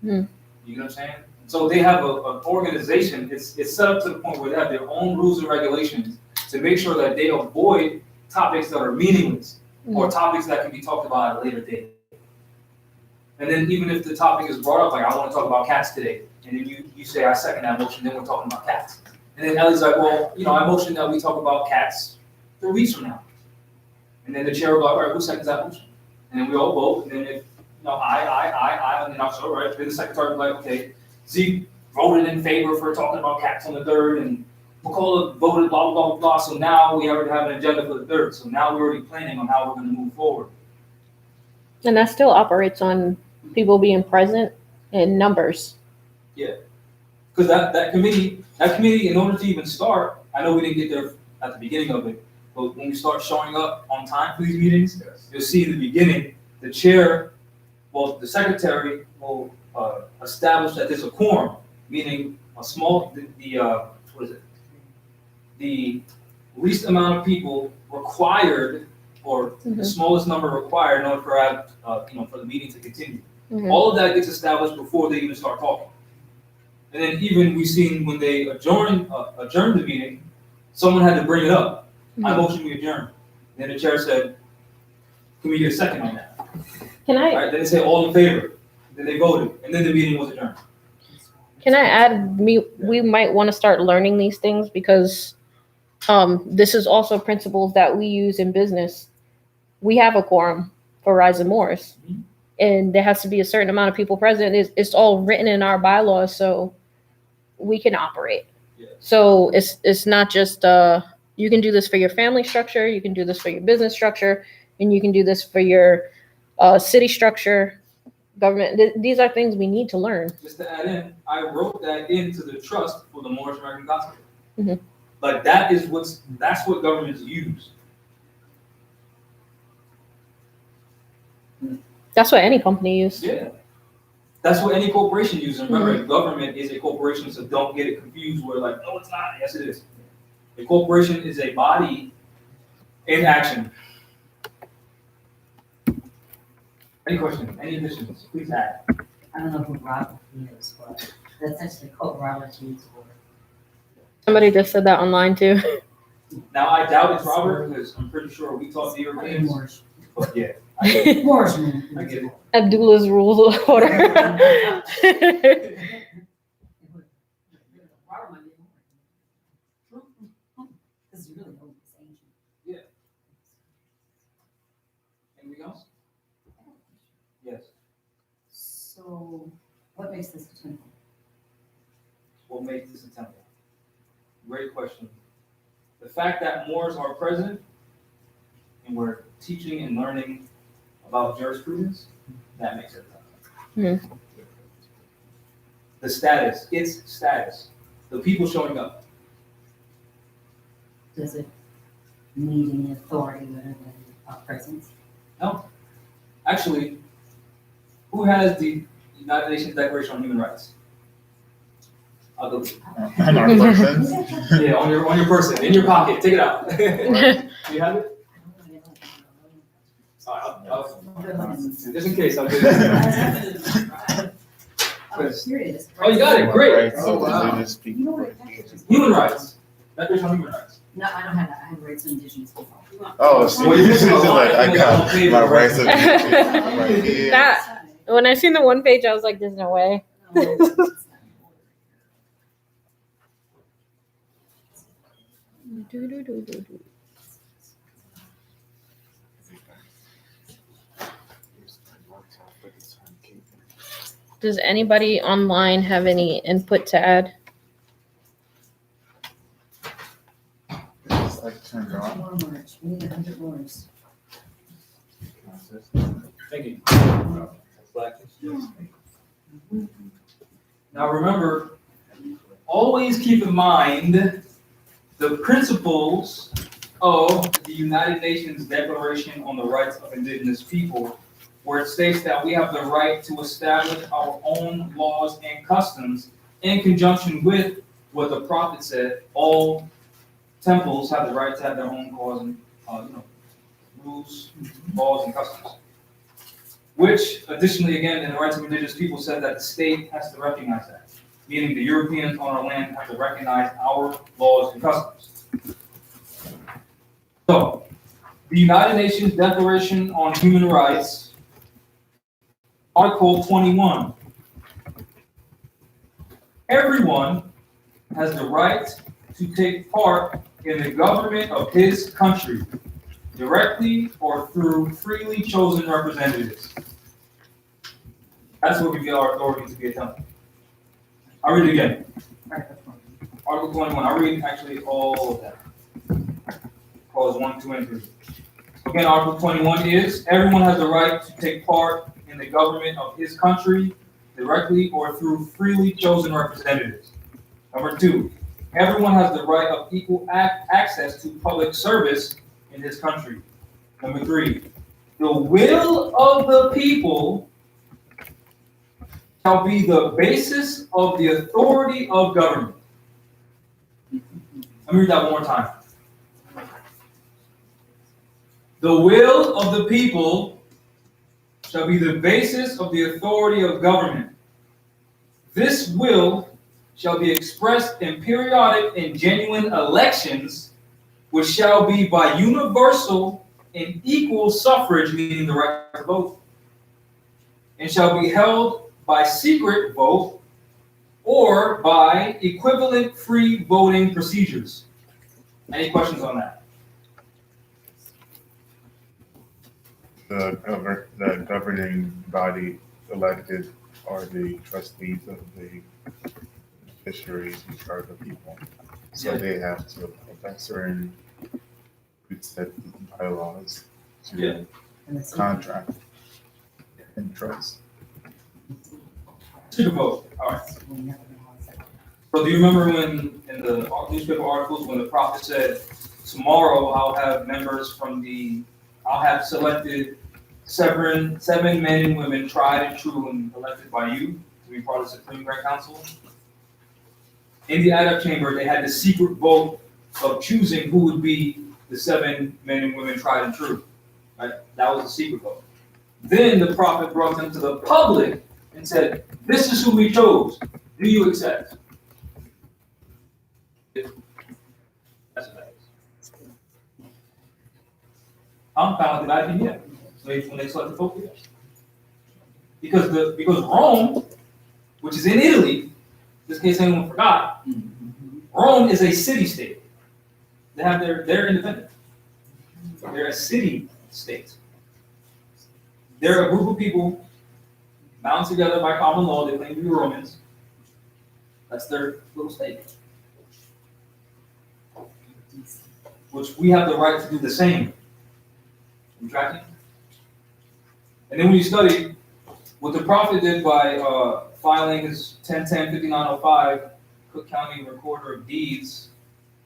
C: Mm.
D: You know what I'm saying? So they have an organization, it's set up to the point where they have their own rules and regulations to make sure that they avoid topics that are meaningless or topics that can be talked about at a later date. And then even if the topic is brought up, like I want to talk about cats today, and then you say I second that motion, then we're talking about cats. And then Ellie's like, well, I motion that we talk about cats 3 weeks from now. And then the chair will be like, all right, who seconds that motion? And then we all vote, and then if, I, and then I'm sorry, right, then the secretary will be like, okay, Zeke voted in favor for talking about cats on the 3rd, and McCullough voted blah, blah, blah, blah, so now we already have an agenda for the 3rd, so now we're already planning on how we're gonna move forward.
C: And that still operates on people being present in numbers.
D: Because that committee, in order to even start, I know we didn't get there at the beginning of it, but when we start showing up on time for these meetings,
B: Yes.
D: you'll see in the beginning, the chair Well, the secretary will establish that there's a quorum, meaning the least amount of people required, or the smallest number required in order for the meeting to continue. All of that gets established before they even start talking. And then even we've seen when they adjourned the meeting, someone had to bring it up. I motion we adjourn. Then the chair said, "Can we get a second on that?"
C: Can I?
D: All right, then they say all in favor. Then they voted, and then the meeting was adjourned.
C: Can I add? We might want to start learning these things because this is also principles that we use in business. We have a quorum for riseofthemoors, and there has to be a certain amount of people present. It's all written in our bylaws, so we can operate.
D: Yeah.
C: So it's not just you can do this for your family structure, you can do this for your business structure, and you can do this for your city structure, government. These are things we need to learn.
D: Just to add in, I wrote that into the trust for the Moorish American Gospel.
C: Mhm.
D: Like that's what governments use.
C: That's what any company uses.
D: Yeah. That's what any corporation uses. And remember, government is a corporation, so don't get it confused where like, no, it's not. Yes, it is. A corporation is a body in action. Any questions? Any additions? Please add.
E: I don't know who Robert is, but that's actually called Robert Hughes.
C: Somebody just said that online too.
D: Now, I doubt it's Robert because I'm pretty sure we taught the Europeans.
E: Moorish.
D: But yeah, I get it.
E: Moorishmen.
D: I get it.
C: Abdullah's rules of order.
E: Robert might be Moorish. Because you really know it's ancient.
D: Anything else? Yes.
E: So, what makes this a temple?
D: What makes this a temple? Great question. The fact that Moors are present and we're teaching and learning about jurisprudence, that makes it a temple. The status, its status, the people showing up.
E: Does it need any authority other than our presence?
D: No. Actually, who has the United Nations Declaration on Human Rights? I'll go.
B: On our persons.
D: Yeah, on your person, in your pocket. Take it out. Do you have it? Just in case, I'll do it.
E: Here it is.
D: Oh, you got it. Great.
B: Oh, wow.
D: Human rights. Declaration on Human Rights.
E: No, I don't have that. I have rights of indigenous people.
B: Oh, so
D: Well,
B: this is like, I got my rights of right here.
C: That when I seen the one page, I was like, "There's no way." Does anybody online have any input to add?
B: It's like turned on.
E: More march. We need 100 words.
D: Thank you. Now remember, always keep in mind the principles of the United Nations Declaration on the Rights of Indigenous People, where it states that we have the right to establish our own laws and customs in conjunction with what the prophet said. All temples have the right to have their own laws and rules, laws, and customs. Which, additionally, again, in the rights of indigenous people said that the state has to recognize that, meaning the Europeans on our land have to recognize our laws and customs. So, the United Nations Declaration on Human Rights, Article 21. Everyone has the right to take part in the government of his country, directly or through freely chosen representatives. That's where we get our authority to be a temple. I'll read it again. Article 21. I'll read actually all of them. Clause 1, 2, and 3. Again, Article 21 is, everyone has the right to take part in the government of his country, directly or through freely chosen representatives. Number 2, everyone has the right of equal access to public service in his country. Number 3, the will of the people shall be the basis of the authority of government. Let me read that one more time. The will of the people shall be the basis of the authority of government. This will shall be expressed in periodic and genuine elections, which shall be by universal and equal suffrage, meaning the right to vote, and shall be held by secret vote or by equivalent free voting procedures. Any questions on that?
B: The governing body elected are the trustees of the fisheries in charge of people. So
D: Yeah.
B: they have to affect certain set bylaws to
D: Yeah.
B: contract and trust.
D: Secret vote. All right. So do you remember when in the newspaper articles when the prophet said, tomorrow I'll have selected seven men and women tried and true and elected by you to be part of the Supreme Grand Council? In the ad hoc chamber, they had the secret vote of choosing who would be the 7 men and women tried and true. Right? That was the secret vote. Then the prophet brought them to the public and said, this is who we chose. Do you accept? That's what that is. I'm found the Vatican, yeah. When they select the Pope, yeah. Because Rome, which is in Italy, just in case anyone forgot, Rome is a city-state. They're independent. They're a city-state. They're a group of people bound together by common law. They claim to be Romans. That's their little state. Which we have the right to do the same. You tracking? And then when you study what the prophet did by filing his 1010-5905 Cook County Recorder of Deeds,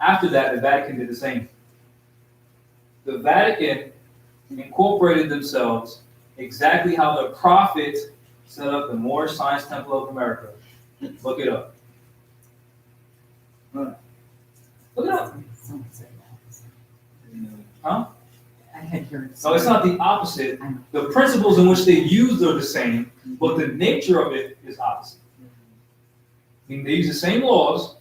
D: after that, the Vatican did the same. The Vatican incorporated themselves exactly how the prophet set up the Moorish Science Temple of America. Look it up. Look it up. Huh?
F: I had heard.
D: No, it's not the opposite. The principles in which they use are the same, but the nature of it is opposite. I mean, they use the same laws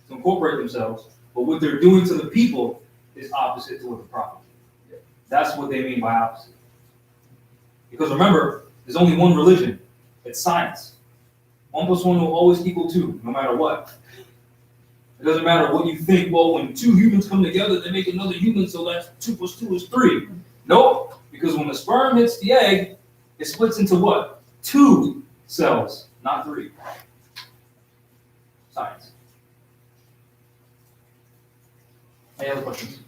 D: to incorporate themselves, but what they're doing to the people is opposite to what the prophet did. That's what they mean by opposite. Because remember, there's only one religion. It's science. 1 + 1 will always equal 2, no matter what. It doesn't matter what you think, well, when 2 humans come together, they make another human, so that's 2 + 2 is 3. Nope, because when the sperm hits the egg, it splits into what? 2 cells, not 3. Science. Any other questions?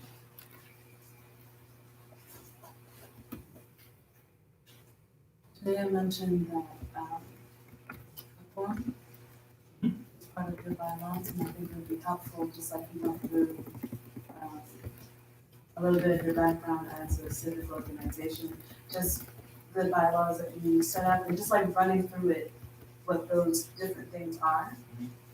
F: Today I mentioned that a form is part of your bylaws, and I think it would be helpful, just like you went through a little bit of your background as a civic organization, just the bylaws that you set up, and just like running through it, what those different things are,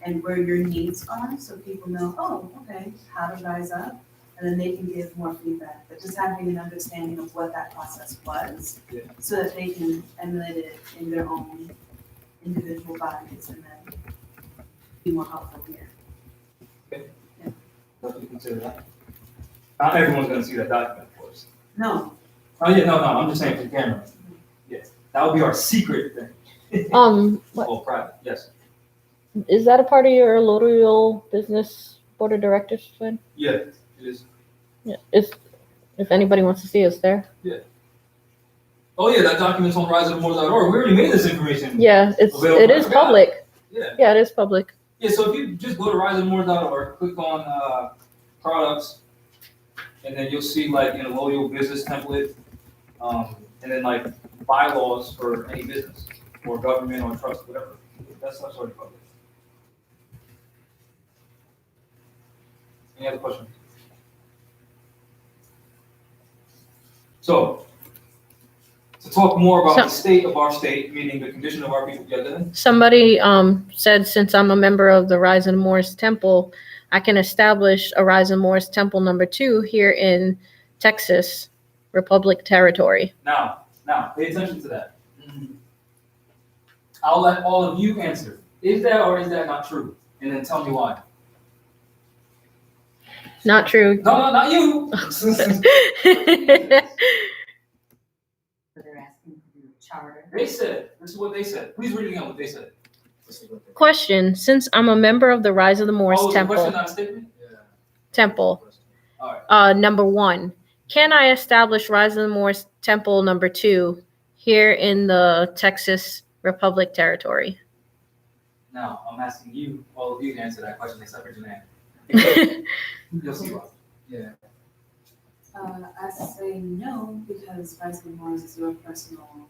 F: and where your needs are, so people know, oh, okay, how to rise up, and then they can give more feedback. But just having an understanding of what that process was,
D: Yeah.
F: so that they can emulate it in their own individual bodies, and then be more helpful here.
D: Definitely consider that. Not everyone's going to see that document, of course.
F: No,
D: Oh yeah, no, I'm just saying for the camera. Yeah, that would be our secret thing.
C: What,
D: Oh, private, yes.
C: is that a part of your L'Oreal business board of directors, Flynn?
D: Yeah, it is.
C: Yeah. If anybody wants to see us there.
D: Oh yeah, that document's on riseofthemoors.org. We already made this information.
C: Yeah, it
D: Available.
C: is public.
D: Yeah.
C: Yeah, it is public.
D: Yeah, so if you just go to riseofthemoors.org, click on products, and then you'll see like a L'Oreal business template, and then like bylaws for any business or government or trust, whatever. That stuff's already public. Any other questions? So to talk more about
C: So-
D: the state of our state, meaning the condition of our people. Yeah, go ahead.
C: Somebody said, since I'm a member of the Rise of the Moors Temple, I can establish a Rise of the Moors Temple number 2 here in Texas Republic territory.
D: Now, pay attention to that. I'll let all of you answer. Is that or is that not true? And then tell me why.
C: Not true.
D: No, not you.
E: They're asking for your charter.
D: They said, this is what they said. Please read again what they said.
C: Question: since I'm a member of the Rise of the Moors
D: Oh, is the question
C: Temple,
D: not a statement? All right.
C: number 1, can I establish Rise of the Moors Temple number 2 here in the Texas Republic territory?
D: Now, I'm asking you, all of you to answer that question except for Janae. You'll see why.
F: I say no, because Rise of the Moors is your personal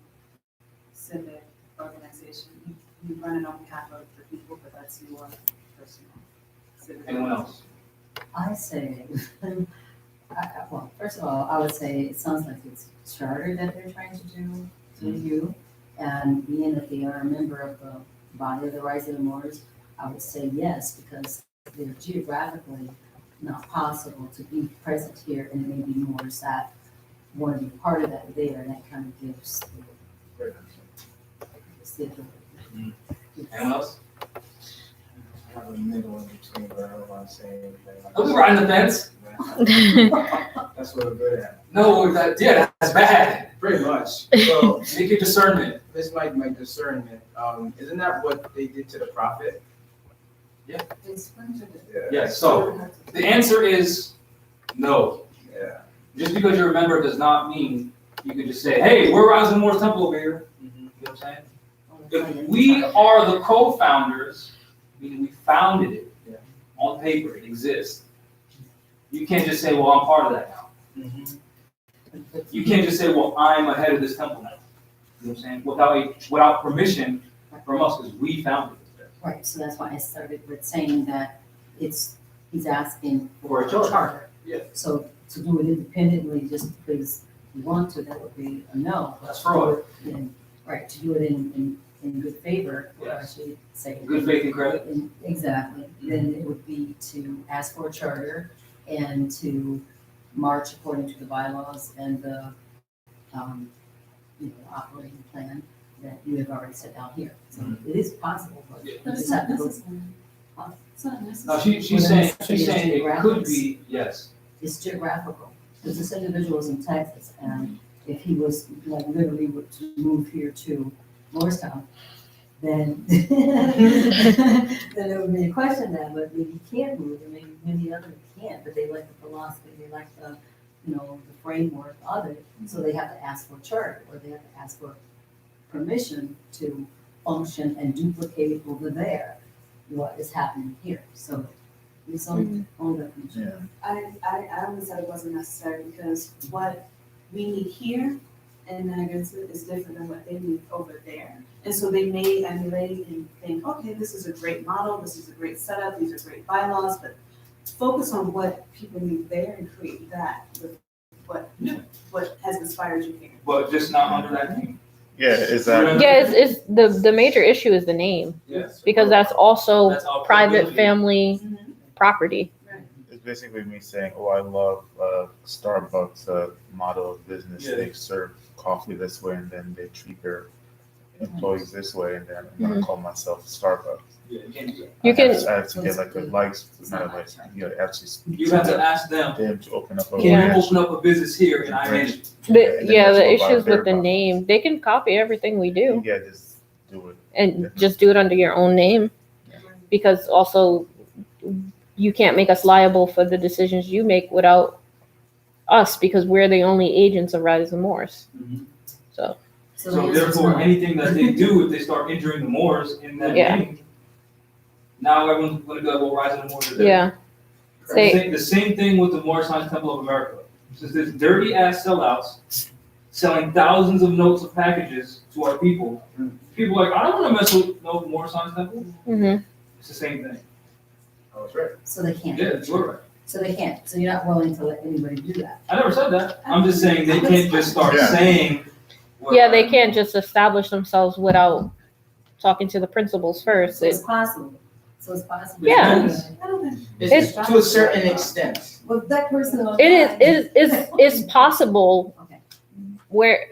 F: civic organization. You run it on behalf of the people, but that's your personal civic.
D: Anyone else?
G: I say, well, first of all, I would say it sounds like it's charter that they're trying to do to you. And being that they are a member of the body of the Rise of the Moors, I would say yes, because they're geographically not possible to be present here, and it may be Moors that want to be part of that there, and that kind of gives the ability.
D: Anyone else?
H: I have a middle in between, but I don't want to say anything.
D: Are we riding the fence?
H: That's what I'm good at.
D: No, that's bad.
H: Pretty much. So
D: Make your discernment.
H: this might my discernment. Isn't that what they did to the prophet?
F: It's going to be-
D: Yes, so the answer is no.
H: Yeah.
D: Just because you're a member does not mean you can just say, hey, we're Rise of the Moors Temple over here. You know what I'm saying? If we are the co-founders, meaning we founded it on paper, it exists. You can't just say, well, I'm part of that now. You can't just say, well, I'm ahead of this temple now. You know what I'm saying? Without permission from us, because we founded it.
G: Right, so that's why I started with saying that he's asking
D: For
G: for
D: a
G: a
D: charter.
G: charter.
D: Yeah.
G: So to do it independently, just because you want to, that would be a no.
D: That's fraud.
G: Right, to do it in good favor, or I
D: Yes.
G: should say.
D: Good faith and credit.
G: Exactly, then it would be to ask for a charter and to march according to the bylaws and the, operating plan that you have already set down here. So it is possible, but you
F: But it's
G: just
F: not
G: have to go.
F: necessary. It's not
D: No,
F: necessary.
D: she's saying it could be, yes.
G: It's geographical, because this individual is in Texas, and if he was, like, literally would to move here to Morristown, then, then it would be a question then, but maybe he can't move, and maybe many others can't, but they like the philosophy, they like the, the framework of it, so they have to ask for a charter, or they have to ask for permission to function and duplicate over there what is happening here, so it's on the definition.
F: I always said it wasn't necessary, because what we need here in Niagara is different than what they need over there. And so they may emulate and think, okay, this is a great model, this is a great setup, these are great bylaws, but focus on what people need there and create that with what has inspired you here.
D: But just not under that name.
B: Yeah, exactly.
C: Yeah, it's the major issue is the name,
D: Yes.
C: because that's also
D: That's our
C: private
D: credibility.
C: family property.
B: It's basically me saying, oh, I love Starbucks model of business.
D: Yeah.
B: They serve coffee this way, and then they treat their employees this way, and then I'm gonna call myself Starbucks.
D: Yeah, you can't do that.
C: You can-
B: I have to get like a license, not a license. You gotta actually speak
D: You have to
B: them
D: ask them,
B: to open up a
D: can you
B: branch.
D: open up a business here and I manage it?
B: And then
C: Yeah,
B: that's
C: the
B: what
C: issues
B: they're
C: with the
B: about.
C: name, they can copy everything we do
B: Yeah, just do it.
C: and just do it under your own name. Because also, you can't make us liable for the decisions you make without us, because we're the only agents of Rise of the Moors. So,
G: So the
D: So
G: answer is
D: therefore,
G: no.
D: anything that they do, if they start injuring the Moors in that
C: Yeah.
D: name, now everyone's gonna go, well, Rise of the Moors are there.
C: yeah.
D: The same thing with the Moorish Science Temple of America. Since there's dirty ass sellouts selling thousands of notes of packages to our people, people are like, I don't wanna mess with no Moorish Science Temple.
C: hmm
D: It's the same thing.
H: Oh, that's right.
G: So they can't.
D: Yeah, you're right.
G: So they can't, so you're not willing to let anybody do that.
D: I never said that. I'm just saying they can't just start
B: Yeah.
D: saying,
C: Yeah, they can't just establish themselves without talking to the principals first.
G: So it's possible. So it's possible.
C: Yeah.
F: I don't think.
H: It's to a certain extent.
G: Well, that person.
C: It's possible
G: Okay.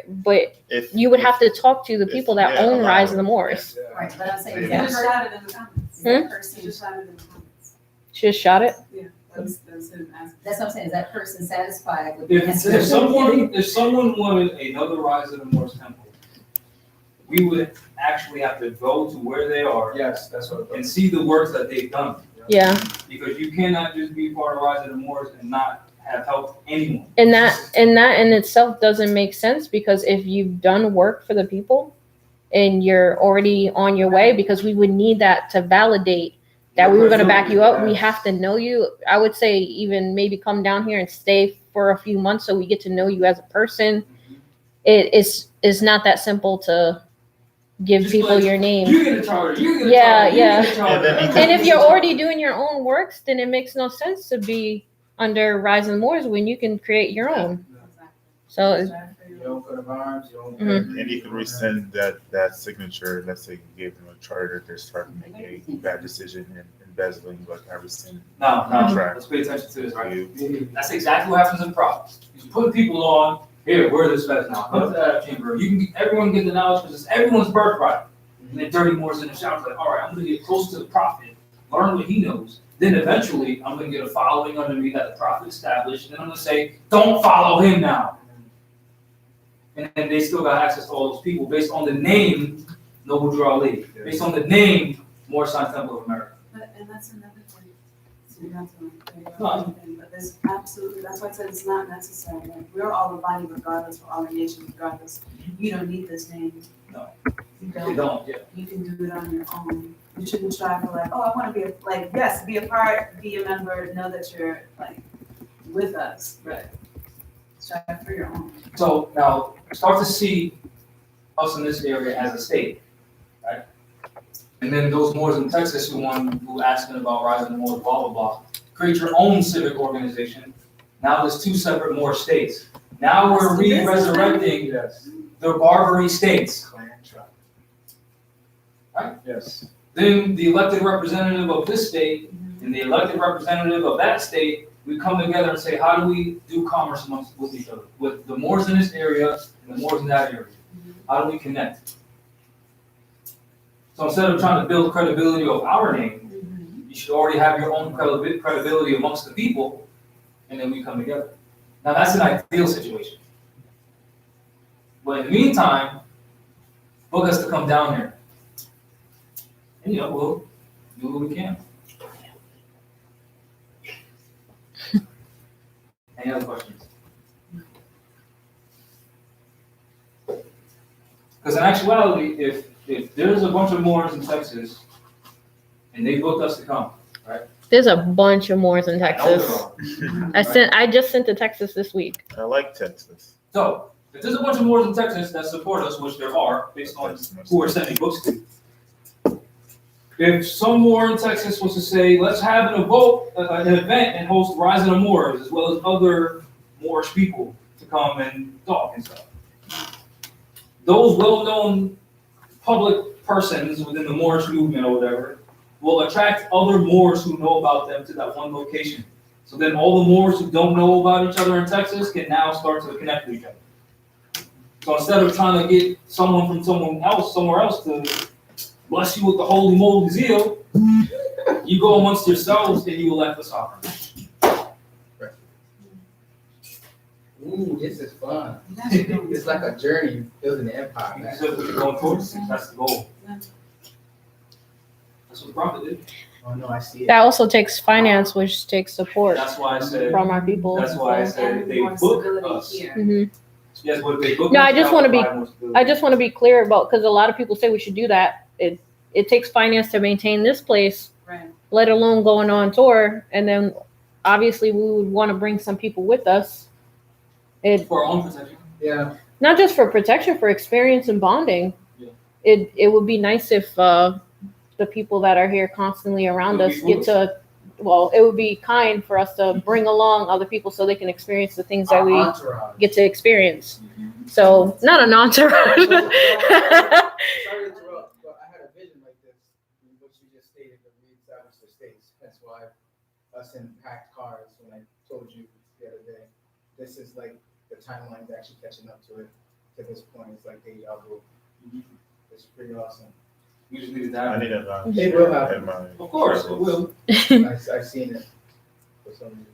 C: but
B: If
C: you would have to talk to the
B: if-
C: people that
B: yeah,
C: own
B: allow
C: Rise of
B: it.
C: the Moors.
G: Right, but I'm saying,
F: You
G: is that
F: just
G: person,
F: shot it in the comments.
G: is that
F: You
G: person,
F: just shot it in the comments.
C: She just shot it.
F: Yeah, that's him asking.
G: that's what I'm saying, is that person satisfied with?
D: If someone wanted another Rise of the Moors temple, we would actually have to go to where they are
H: Yes, that's what.
D: and see the works that they've done.
C: Yeah.
D: Because you cannot just be part of Rise of the Moors and not have helped anyone.
C: And that in itself doesn't make sense, because if you've done work for the people and you're already on your way, because we would need that to validate that we were going to back you up. We have to know you. I would say even maybe come down here and stay for a few months so we get to know you as a person. It's not that simple to give
D: Just
C: people
D: like,
C: your name.
D: You get a charter. You get a
C: Yeah,
D: charter.
C: yeah.
D: You get a charter.
B: And then
C: And if you're already doing your own works, then it makes no sense to be under Rise of the Moors when you can create your own. So
H: You don't put of arms, you don't.
C: Mhm.
B: And you can rescind that signature. Let's say you gave them a charter, they're starting to make a bad decision and embezzling, but I rescind.
D: No,
B: Contract.
D: let's pay attention to this, right?
B: You.
D: That's exactly what happens in profits. You put people on, here, wear this vest now, come to that chamber. You can get, everyone get the knowledge because it's everyone's birthright. And then Dirty Moore's in the shower, like, all right, I'm gonna get close to the prophet, learn what he knows. Then eventually, I'm gonna get a following under me that the prophet established, and I'm gonna say, don't follow him now. And then they still got access to all those people based on the name Noble Drew Ali, based on the name Moor Science Temple of America.
F: And that's another thing. So you have to,
D: No.
F: but there's absolutely, that's why I said it's not necessary. Like, we're all a body regardless, we're all a nation regardless. You don't need this name.
D: No.
F: You
D: They
F: don't.
D: don't, yeah.
F: You can do it on your own. You shouldn't try for like, oh, I want to be yes, be a part, be a member, know that you're like with us. Right. Strive for your own.
D: So now start to see us in this area as a state, right? And then those Moors in Texas who asking about rising Moors, blah, blah, blah. Create your own civic organization. Now there's two separate Moor states. Now we're re-resurrecting
H: Yes.
D: the Barbary states.
H: Clan tribe.
D: Right?
H: Yes.
D: Then the elected representative of this state and the elected representative of that state, we come together and say, how do we do commerce with each other? With the Moors in this area and the Moors in that area. How do we connect? So instead of trying to build credibility of our name, you should already have your own credibility amongst the people, and then we come together. Now that's an ideal situation. But in the meantime, book us to come down here. And we'll do what we can. Any other questions? Because in actuality, if there's a bunch of Moors in Texas and they booked us to come, right?
C: there's a bunch of Moors in
D: I know there
C: Texas.
D: are.
C: I just sent to Texas this week.
B: I like Texas.
D: So if there's a bunch of Moors in Texas that support us, which there are, based on who we're sending books to. If some Moor in Texas was to say, let's have an event and host Rise of the Moors, as well as other Moorish people to come and talk and stuff. Those well-known public persons within the Moorish movement or whatever will attract other Moors who know about them to that one location. So then all the Moors who don't know about each other in Texas can now start to connect with each other. So instead of trying to get someone from somewhere else to bless you with the holy moly zeal, you go amongst yourselves and you elect the sovereign.
H: Ooh, this is fun. It's like a journey building an empire.
D: That's what you're going towards. That's the goal. That's what the prophet did.
H: Oh no, I see it.
C: That also takes finance, which takes support
D: That's why I said.
C: from our people.
D: That's why I said if they
F: more
D: book
F: stability
D: us.
F: here.
C: Mhm.
D: Yes, but if they book
C: No,
D: us,
C: I just
D: that
C: wanna
D: would
C: be-
D: provide more stability.
C: I just want to be clear about, because a lot of people say we should do that. It takes finance to maintain this place,
F: Right.
C: let alone going on tour. And then obviously we would want to bring some people with us.
D: For our own protection.
H: Yeah.
C: Not just for protection, for experience and bonding.
D: Yeah.
C: It would be nice if the people that are here constantly around
D: It would
C: us
D: be
C: get to, well, it would be kind for us to bring along other people so they can experience the things that
H: Our
C: we
H: entourage.
C: get to experience. So not a non-terror.
H: Sorry to interrupt, but I had a vision like this, what you just stated, that we established the states. That's why us in packed cars, when I told you the other day, this is like the timeline's actually catching up to it. To this point, it's like deja vu. It's pretty awesome.
D: We just needed
B: I
D: that.
B: need a
H: It will happen.
D: Of course, it will.
H: I've seen it for some reason.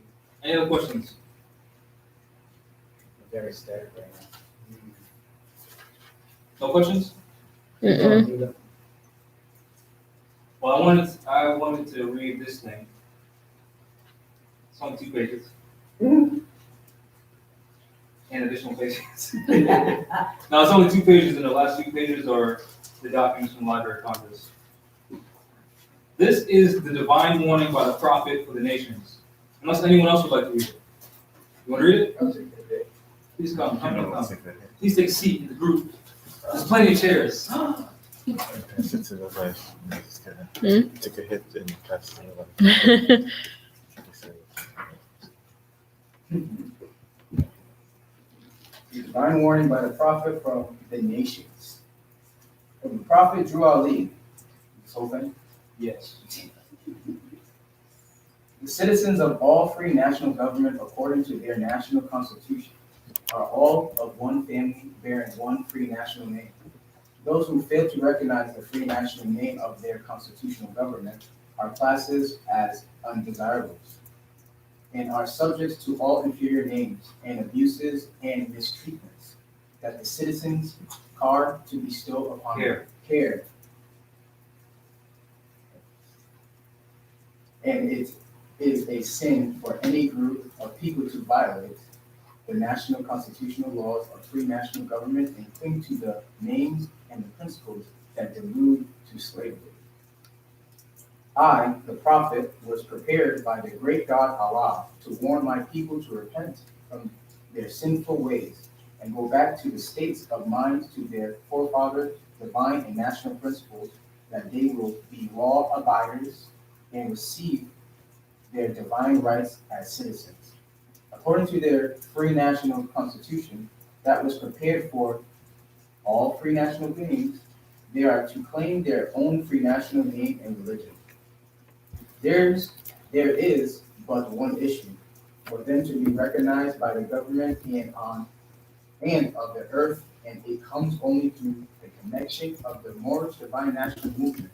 D: Any other questions?
H: I'm very static right now.
D: No questions?
C: Mm-mm.
D: Well, I wanted to read this thing. It's only 2 pages. And additional pages. No, it's only 2 pages, and the last 2 pages are the documents from the Library of Congress. This is the divine warning by the prophet for the nations. Unless anyone else would like to read it. You want to read it?
H: I'll take the day.
D: Please come.
B: I know
D: Come.
B: what's in there.
D: Please take a seat in the group. There's plenty of chairs.
B: Pass it to the left. Just
C: Hmm?
B: kinda take a hit and pass it to the left.
H: The divine warning by the prophet from the nations. From the prophet Drew Ali. This whole thing.
D: Yes.
H: The citizens of all free national government, according to their national constitution, are all of one family, bearing one free national name. Those who fail to recognize the free national name of their constitutional government are classed as undesirables and are subject to all inferior names and abuses and mistreatments that the citizens are to bestow upon care. And it is a sin for any group of people to violate the national constitutional laws of free national government and cling to the names and the principles that delude to slavery. I, the prophet, was prepared by the great God Allah to warn my people to repent from their sinful ways and go back to the states of mind to their forefathers, divine and national principles, that they will be law abiders and receive their divine rights as citizens. According to their free national constitution that was prepared for all free national beings, they are to claim their own free national name and religion. There is but one issue, for them to be recognized by the government and of the earth, and it comes only through the connection of the Moorish divine national movement,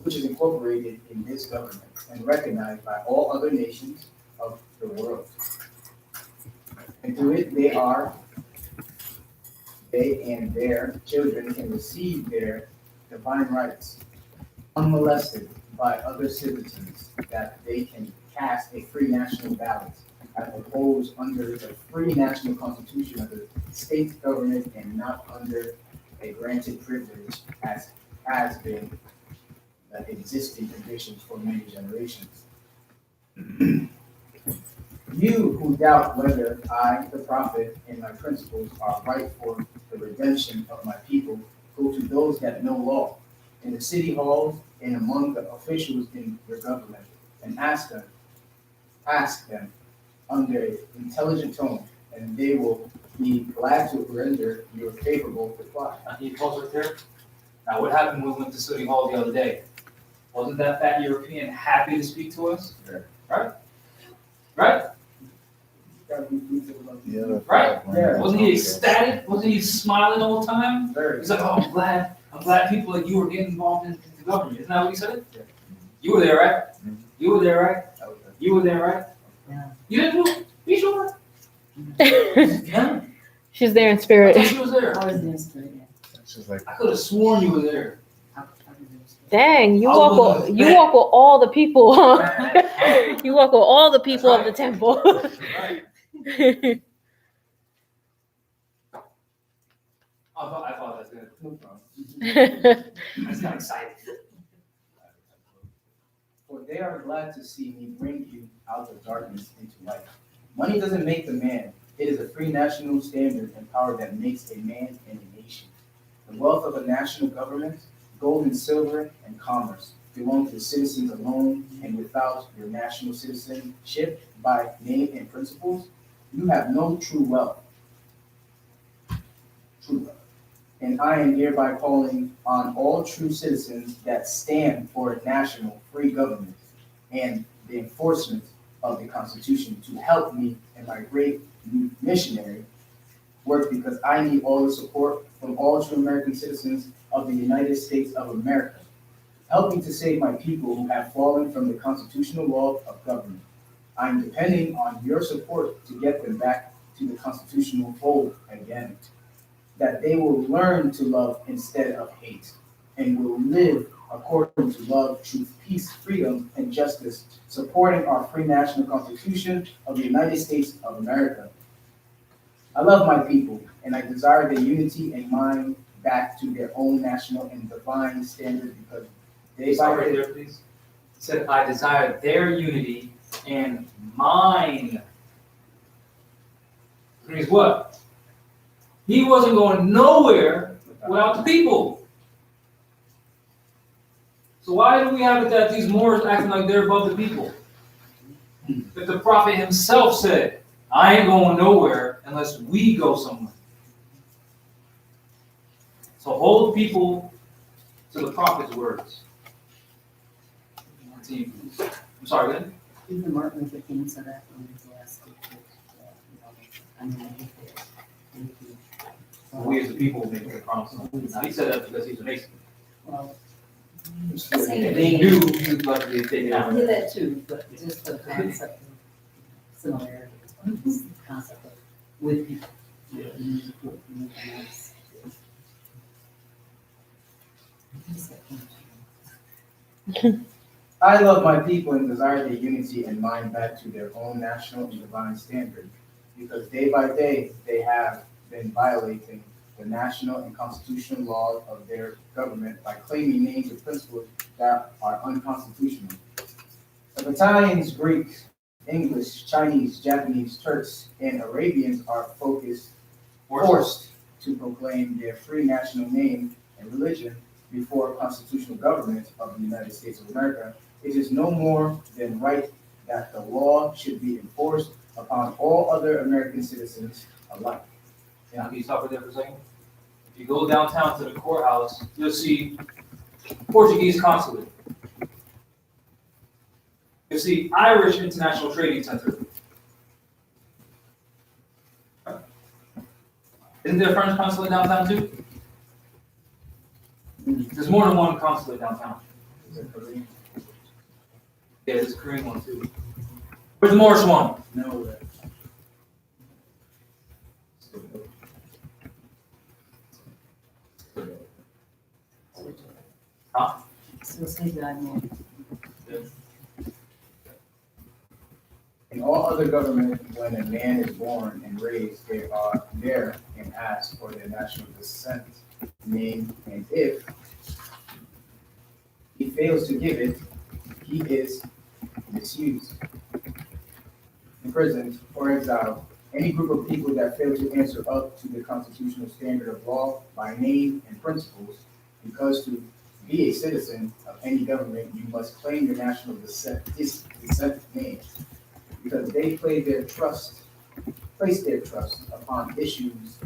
H: which is incorporated in this government and recognized by all other nations of the world. And through it, they and their children can receive their divine rights unmolested by other citizens, that they can cast a free national ballot as opposed under the free national constitution of the state government and not under a granted privilege as has been the existing conditions for many generations. You who doubt whether I, the prophet, and my principles are right for the redemption of my people, go to those that know law, in the city halls and among the officials in your government, and ask them under an intelligent tone, and they will be glad to render you a favorable reply.
D: Can you pause right there? Now, what happened when we went to City Hall the other day? Wasn't that fat European happy to speak to us?
B: Yeah.
D: Right? Right?
B: Yeah.
D: Right?
H: Yeah.
D: Wasn't he ecstatic? Wasn't he smiling all the time?
H: Very.
D: He's like, oh, I'm glad people like you are getting involved in the government. Isn't that what he said? Yeah. You were there, right? You were there, right? You were there, right?
G: Yeah.
D: You didn't do? You sure? Yeah.
C: She's there in
D: I
C: spirit.
D: thought she was there.
G: I was there straight in.
B: She's like,
D: I could have sworn you were there.
G: I was there straight.
C: Dang, you
D: I
C: walk
D: was
C: with, you
D: there.
C: walk with all the people, huh? You walk with all the people of the temple.
D: Right. I thought that's good.
H: No problem.
D: I just got excited.
H: For they are glad to see me bring you out of darkness into light. Money doesn't make the man. It is a free national standard and power that makes a man and a nation. The wealth of a national government, gold and silver, and commerce belong to the citizens alone, and without your national citizenship by name and principles, you have no true wealth. truth. And I am hereby calling on all true citizens that stand for a national free government and the enforcement of the Constitution to help me in my great missionary work, because I need all the support from all true American citizens of the United States of America. Help me to save my people who have fallen from the constitutional law of government. I am depending on your support to get them back to the constitutional fold again, that they will learn to love instead of hate, and will live according to love, truth, peace, freedom, and justice, supporting our free national Constitution of the United States of America. I love my people, and I desire their unity and mind back to their own national and divine standard, because they
D: Stop right there, please. He said, I desire their unity and mine. Which means what? He wasn't going nowhere without the people. So why do we have it that these Moors acting like they're above the people? If the prophet himself said, I ain't going nowhere unless we go somewhere. So hold people to the prophet's words. I'm sorry, then?
G: Even Martin Luther King said that when he was asked I mean, I get there. Thank you.
D: We as the people make the promise. Now, he said that because he's a Mason.
G: Well,
D: And they knew he was about to get taken
G: I
D: out.
G: did that too, but just the concept of similarity, the concept of with people.
H: I love my people and desire their unity and mind back to their own national and divine standard, because day by day they have been violating the national and constitutional laws of their government by claiming names and principles that are unconstitutional. The Italians, Greeks, English, Chinese, Japanese, Turks, and Arabians are forced to proclaim their free national name and religion before a constitutional government of the United States of America. It is no more than right that the law should be enforced upon all other American citizens alike.
D: Now, can you stop right there for a second? If you go downtown to the courthouse, you'll see Portuguese consulate. You'll see Irish International Trading Center. Isn't there a French consulate downtown too? There's more than one consulate downtown.
H: Is it Korean?
D: Yeah, there's a Korean one too. Where's the Moorish one?
H: No.
D: Huh?
G: So say that more.
H: In all other government, when a man is born and raised, they are there and ask for their national descent, name, and if he fails to give it, he is misused, imprisoned, or exiled. Any group of people that fail to answer up to the constitutional standard of law by name and principles, because to be a citizen of any government, you must claim your national descent name, because they place their trust upon issues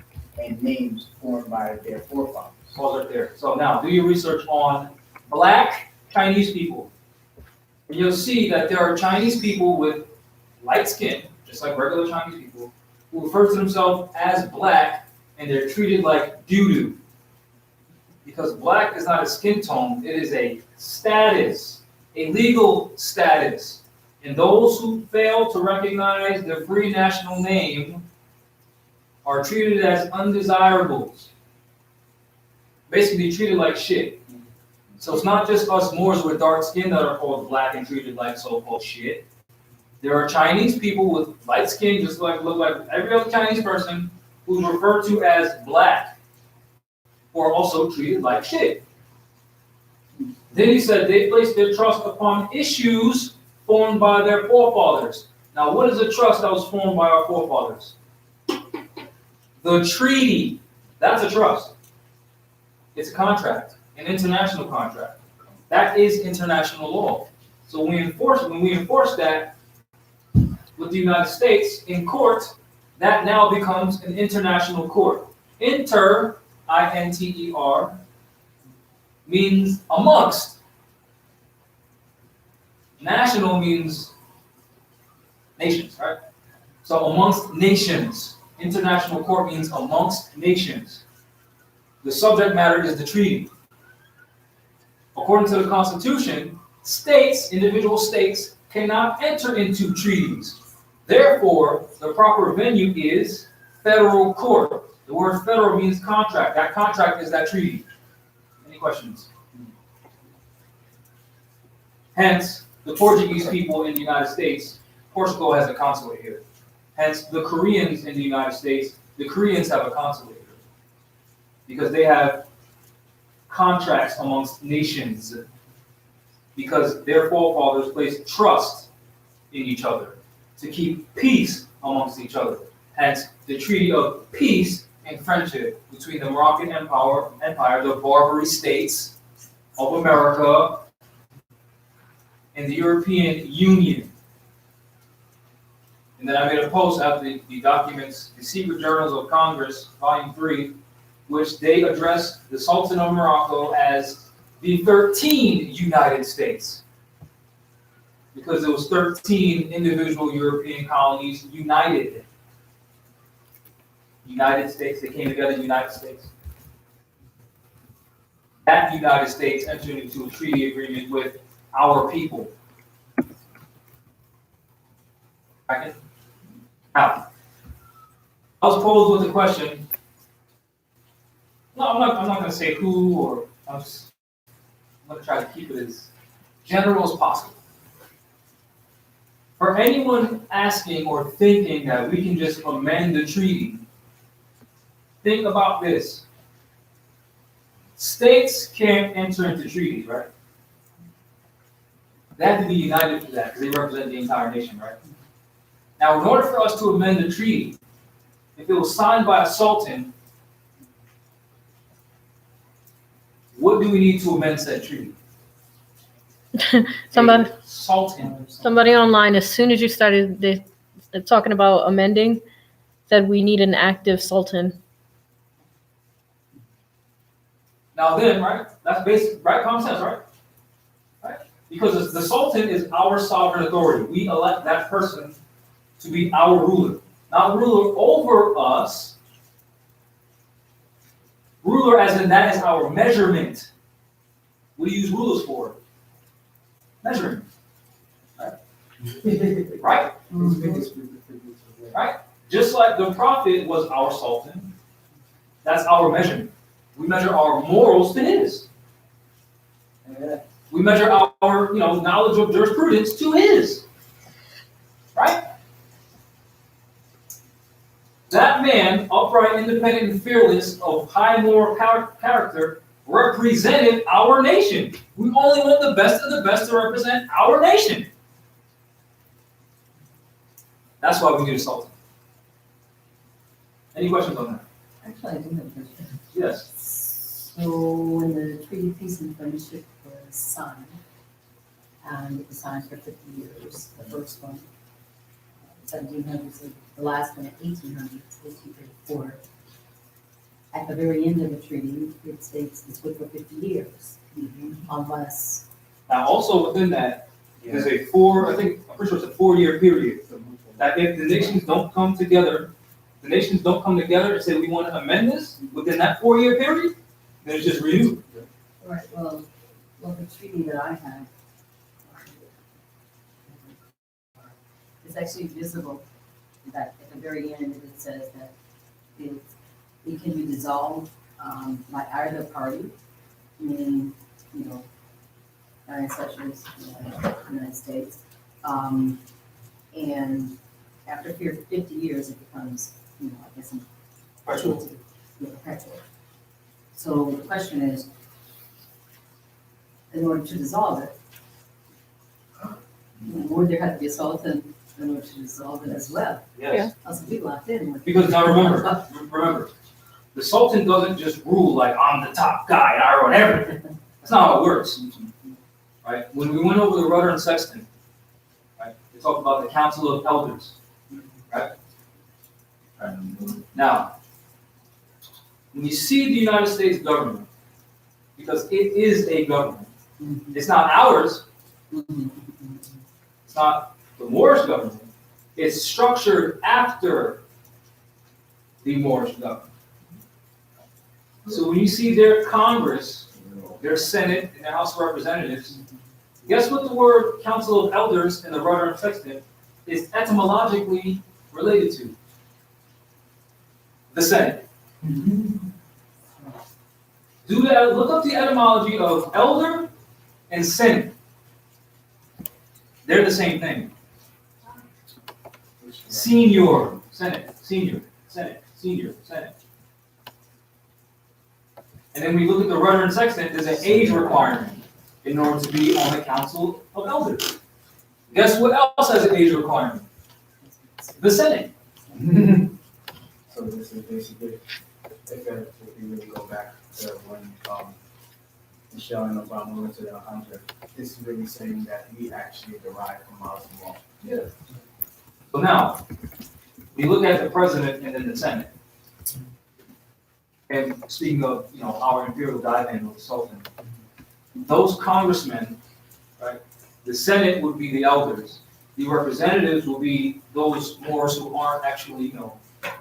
H: and names formed by their forefathers.
D: Pause right there. So now, do your research on Black Chinese people. And you'll see that there are Chinese people with light skin, just like regular Chinese people, who refer to themselves as black, and they're treated like doo-doo. Because black is not a skin tone, it is a status, a legal status. And those who fail to recognize their free national name are treated as undesirables. Basically treated like shit. So it's not just us Moors with dark skin that are called black and treated like so-called shit. There are Chinese people with light skin, just look like every other Chinese person, who's referred to as black, who are also treated like shit. Then he said they placed their trust upon issues formed by their forefathers. Now, what is a trust that was formed by our forefathers? The treaty. That's a trust. It's a contract, an international contract. That is international law. So when we enforce that with the United States in court, that now becomes an international court. Inter, I-N-T-E-R, means amongst. National means nations, right? So amongst nations. International court means amongst nations. The subject matter is the treaty. According to the Constitution, states, individual states, cannot enter into treaties. Therefore, the proper venue is federal court. The word federal means contract. That contract is that treaty. Any questions? Hence, the Portuguese people in the United States, Portugal has a consulate here. Hence, the Koreans in the United States, the Koreans have a consulate here. Because they have contracts amongst nations. Because their forefathers placed trust in each other to keep peace amongst each other. Hence, the Treaty of Peace and Friendship between the Moroccan Empire, the Barbary States of America, and the European Union. And then I made a post out the documents, the Secret Journals of Congress, Volume 3, which they address the Sultan of Morocco as the 13 United States. Because there was 13 individual European colonies united. United States, they came together, United States. That United States entered into a treaty agreement with our people. Right? Now, I was posed with the question. No, I'm not going to say who, or I'm going to try to keep it as general as possible. For anyone asking or thinking that we can just amend the treaty, think about this. States can't enter into treaties, right? They have to be united for that because they represent the entire nation, right? Now, in order for us to amend the treaty, if it was signed by a sultan, what do we need to amend said treaty?
C: Somebody,
D: Sultan.
C: somebody online, as soon as you started talking about amending, said we need an active sultan.
D: Now then, right? That's basic, right? Common sense, right? Right? Because the sultan is our sovereign authority. We elect that person to be our ruler. Not ruler over us. Ruler as in that is our measurement. What do you use rulers for? Measuring. Right? Right? Right? Just like the prophet was our sultan, that's our measurement. We measure our morals to his. We measure our knowledge of jurisprudence to his. Right? That man, upright, independent, and fearless, of high moral character, represented our nation. We only want the best of the best to represent our nation. That's why we need a sultan. Any questions on that?
G: Actually, I do have a question.
D: Yes.
G: So when the Treaty of Peace and Friendship was signed, and it was signed for 50 years, the first one, 1700s, the last one at 1834. At the very end of the treaty, it states it's good for 50 years, unless.
D: Now, also within that, there's a I'm pretty sure it's a 4-year period. That if the nations don't come together and say we want to amend this within that 4-year period, then it's just renewed.
G: Right, well, the treaty that I have is actually visible, that at the very end, it says that it can be dissolved by either party, meaning, such as the United States. And after 50 years, it becomes, I guess, perpetual. So the question is, in order to dissolve it, would there have to be a sultan in order to dissolve it as well?
D: Yes.
G: Also, be locked in with.
D: Because now remember, the sultan doesn't just rule like I'm the top guy and I run everything. That's not how it works. Right? When we went over the rudder and sextant, right, they talked about the council of elders. Right? Now, when you see the United States government, because it is a government, it's not ours, it's not the Moorish government, it's structured after the Moorish government. So when you see their Congress, their Senate, and their House of Representatives, guess what the word Council of Elders in the Rudder and Sextant is etymologically related to? The Senate. Look up the etymology of elder and Senate. They're the same thing. Senior, Senate, senior, Senate, senior, Senate. And then we look at the Rudder and Sextant, there's an age requirement in order to be on the Council of Elders. Guess what else has an age requirement? The Senate.
H: So this is basically, if we really go back to when Michelle and Obama went to the 100, this is really saying that we actually derived from Muslim law.
D: Yeah. So now, we look at the president and then the Senate. And speaking of, our imperial divan with the Sultan, those congressmen, right? The Senate would be the elders. The representatives will be those Moors who aren't actually,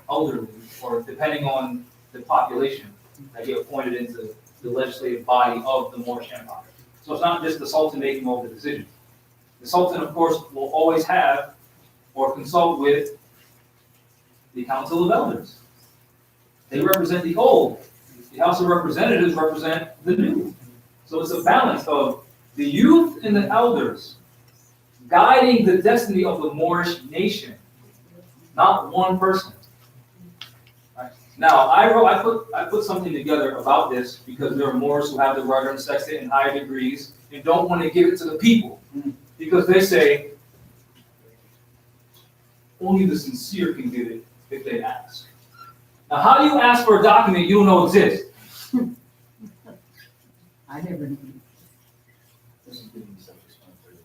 D: elderly, or depending on the population that get appointed into the legislative body of the Moorish Empire. So it's not just the Sultan making all the decisions. The Sultan, of course, will always have or consult with the Council of Elders. They represent the old. The House of Representatives represent the new. So it's a balance of the youth and the elders guiding the destiny of the Moorish nation, not one person. Right. Now, I put something together about this because there are Moors who have the Rudder and Sextant in higher degrees and don't want to give it to the people because they say only the sincere can get it if they ask. Now, how do you ask for a document you don't know exists?
G: I never knew.
H: This is giving you self-responsibility.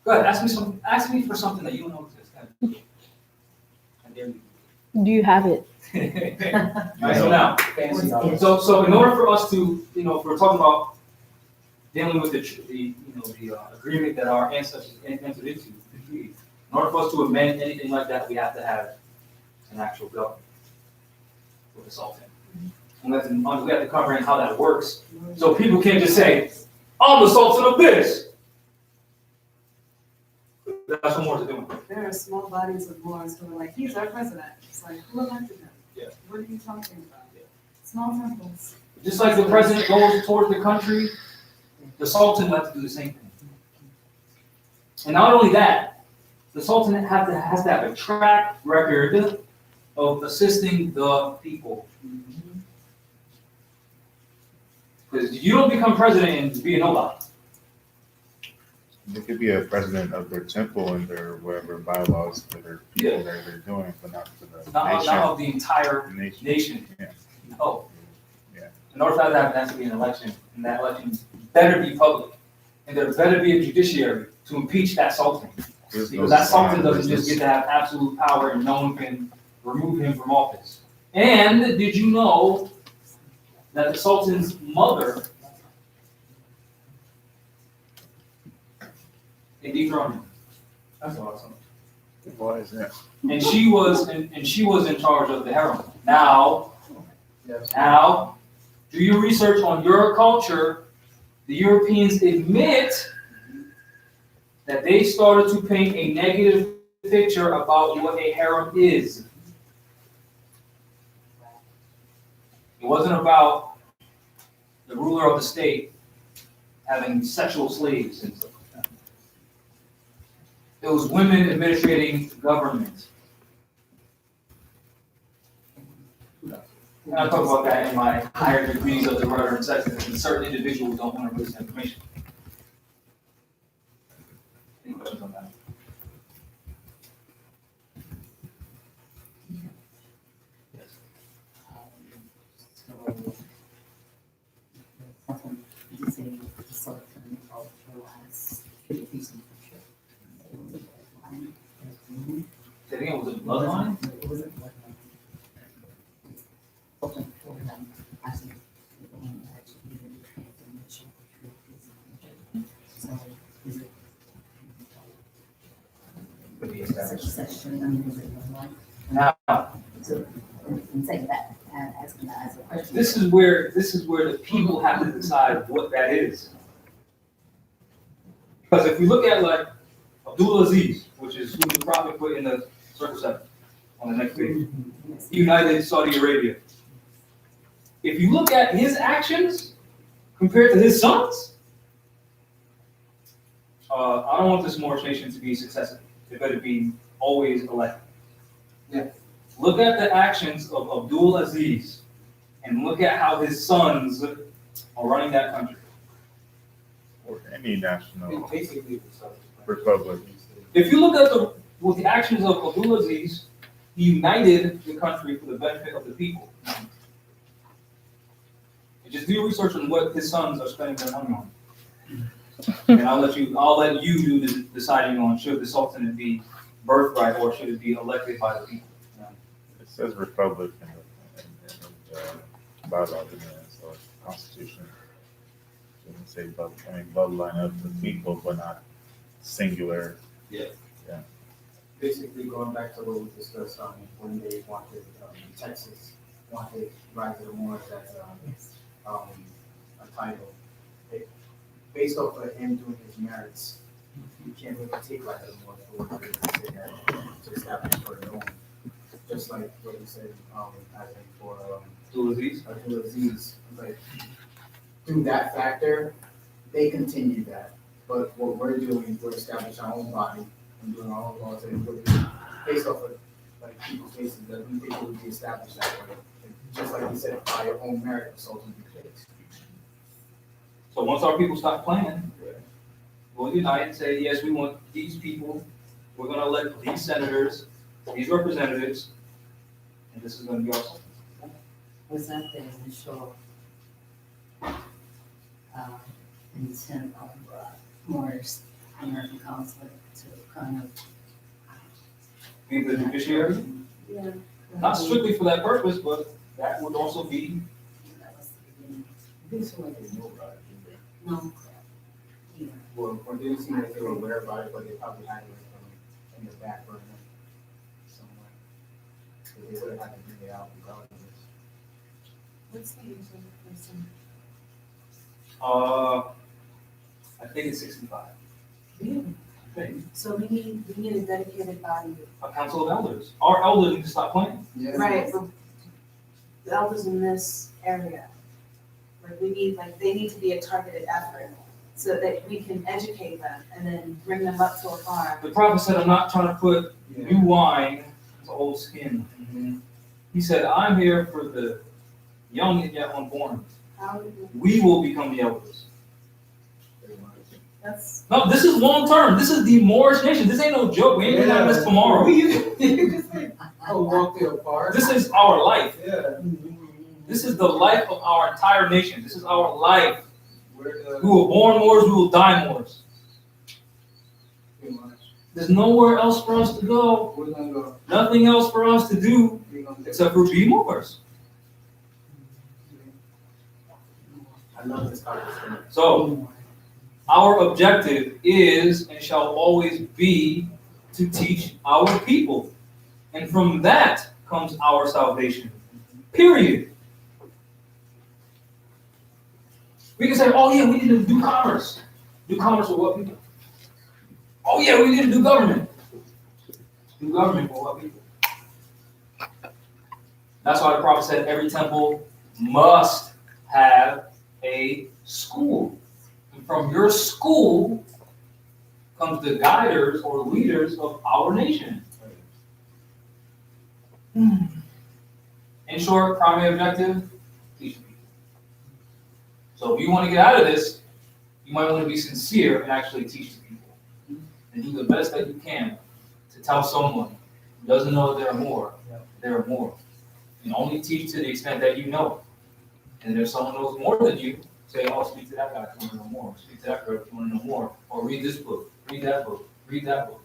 D: Go ahead, ask me for something that you don't know exists. Go ahead. I dare you.
C: Do you have it?
D: All right, so now,
H: Fancy dollars.
D: so in order for us to, if we're talking about dealing with the agreement that our ancestors entered into, the treaty, in order for us to amend anything like that, we have to have an actual government with a sultan. And we have to comprehend how that works. So people can't just say, I'm the sultan of this. That's what Moors are doing.
F: There are small bodies of Moors who are like, he's our president. It's like, who elected him?
D: Yeah.
F: What are you talking about?
D: Yeah.
F: Small temples.
D: Just like the president goes towards the country, the sultan will have to do the same thing. And not only that, the sultan has to have a track record of assisting the people. Because you don't become president and be a nobody.
B: They could be a president of their temple and their whatever bylaws for their people that they're doing, but not for the
D: Not
B: nation.
D: of the entire
B: Nation.
D: nation.
B: Yeah.
D: No.
B: Yeah.
D: In order for that to happen, there has to be an election, and that election better be public. And there better be a judiciary to impeach that sultan. Because that sultan doesn't just get to have absolute power and no one can remove him from office. And did you know that the sultan's mother dethroned him? That's awesome.
B: Why is that?
D: And she was in charge of the harem. Now, do your research on your culture. The Europeans admit that they started to paint a negative picture about what a harem is. It wasn't about the ruler of the state having sexual slaves and stuff like that. It was women administrating government. And I'll talk about that in my higher degrees of the Rudder and Sextant, and certain individuals don't want to release information. Any questions on that? Yes.
G: You say the Sultan of was Filipino
D: Say it again, was it bloodline?
G: It wasn't bloodline. such section, I mean, is it one?
D: Now,
G: So, in saying that, and asking that as a question.
D: this is where the people have to decide what that is. Because if we look at like Abdul Aziz, which is who the prophet put in the circle 7 on the next page, he united Saudi Arabia. If you look at his actions compared to his sons, I don't want this Moorish nation to be successful. It better be always elected.
H: Yeah.
D: Look at the actions of Abdul Aziz and look at how his sons are running that country.
B: Or any national
H: Basically,
B: republic.
D: If you look at the actions of Abdul Aziz, he united the country for the benefit of the people. And just do your research on what his sons are spending their money on. And I'll let you do the deciding on should the Sultanate be birthright or should it be elected by the people.
B: It says republic in the bylaw, so it's constitution. It doesn't say bloodline of the people, but not singular.
H: basically going back to what we discussed, when they wanted, Texas wanted Rise of the Moors as, a title. Based off of him doing his merits, you can't really take Rise of the Moors for what it is to say that, to establish for their own. Just like what you said, as in for,
D: Abdul Aziz?
H: Abdul Aziz, like, through that factor, they continue that. But what we're doing, we're establishing our own body and doing our own laws and based off of like people's cases that we think it would be established that way. And just like you said, by your own merit, so to be placed.
D: So once our people stop playing, we'll unite and say, yes, we want these people, we're gonna elect these senators, these representatives, and this is gonna be our Sultan.
G: Was that the initial intent of Moore's American consulate to kind of?
D: Be the judiciary,
G: Yeah.
D: not strictly for that purpose, but that would also be,
G: That was the beginning.
H: They seem like they know about it, didn't they?
G: No. Yeah.
H: Well, or they didn't seem like they were aware about it, but they probably had it in the back burner somewhere. So they would have had to bring it out regardless.
F: What's the age of the person?
D: I think it's 65.
F: Really?
D: I think.
F: So we need a dedicated body.
D: A council of elders. Our elders need to stop playing.
H: Yeah.
F: Right, but the elders in this area, like they need to be a targeted effort so that we can educate them and then bring them up to a farm.
D: The prophet said, I'm not trying to put
H: Yeah.
D: new wine to old skin. He said, I'm here for the young and yet unborn.
F: How do
D: We will become the elders.
F: that's.
D: No, this is long term. This is the Moorish nation. This ain't no joke. We ain't gonna have this tomorrow.
H: Oh, walk there apart.
D: This is our life.
H: Yeah.
D: This is the life of our entire nation. This is our life.
H: We're
D: We were born Moors, we will die Moors.
H: pretty much.
D: There's nowhere else for us to go.
H: We're gonna go.
D: Nothing else for us to do
H: We're gonna
D: except for be Moors.
H: I love this conversation.
D: So, our objective is and shall always be to teach our people. And from that comes our salvation. Period. We can say, oh yeah, we need to do commerce. Do commerce with what people? Oh yeah, we need to do government. Do government for what people? That's why the prophet said every temple must have a school. And from your school comes the guiders or leaders of our nation. In short, primary objective, teach people. So if you want to get out of this, you might want to be sincere and actually teach the people. And do the best that you can to tell someone who doesn't know that there are more. And only teach to the extent that you know. And if someone knows more than you, say, oh, speak to that guy if you want to know more. Speak to that girl if you want to know more. Or read this book, read that book, read that book.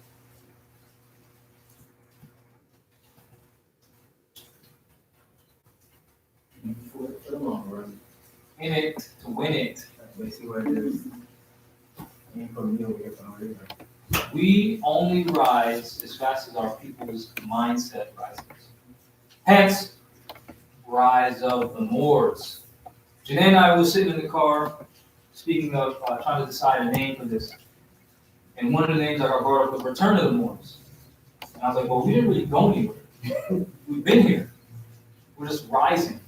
H: For the long run.
D: In it to win it.
H: Basically what it is. Ain't for me over here for no reason.
D: We only rise as fast as our people's mindset rises. Hence, rise of the Moors. Janae and I were sitting in the car, speaking of trying to decide a name for this. And one of the names I got brought up was Return of the Moors. And I was like, well, we didn't really go anywhere. We've been here. We're just rising.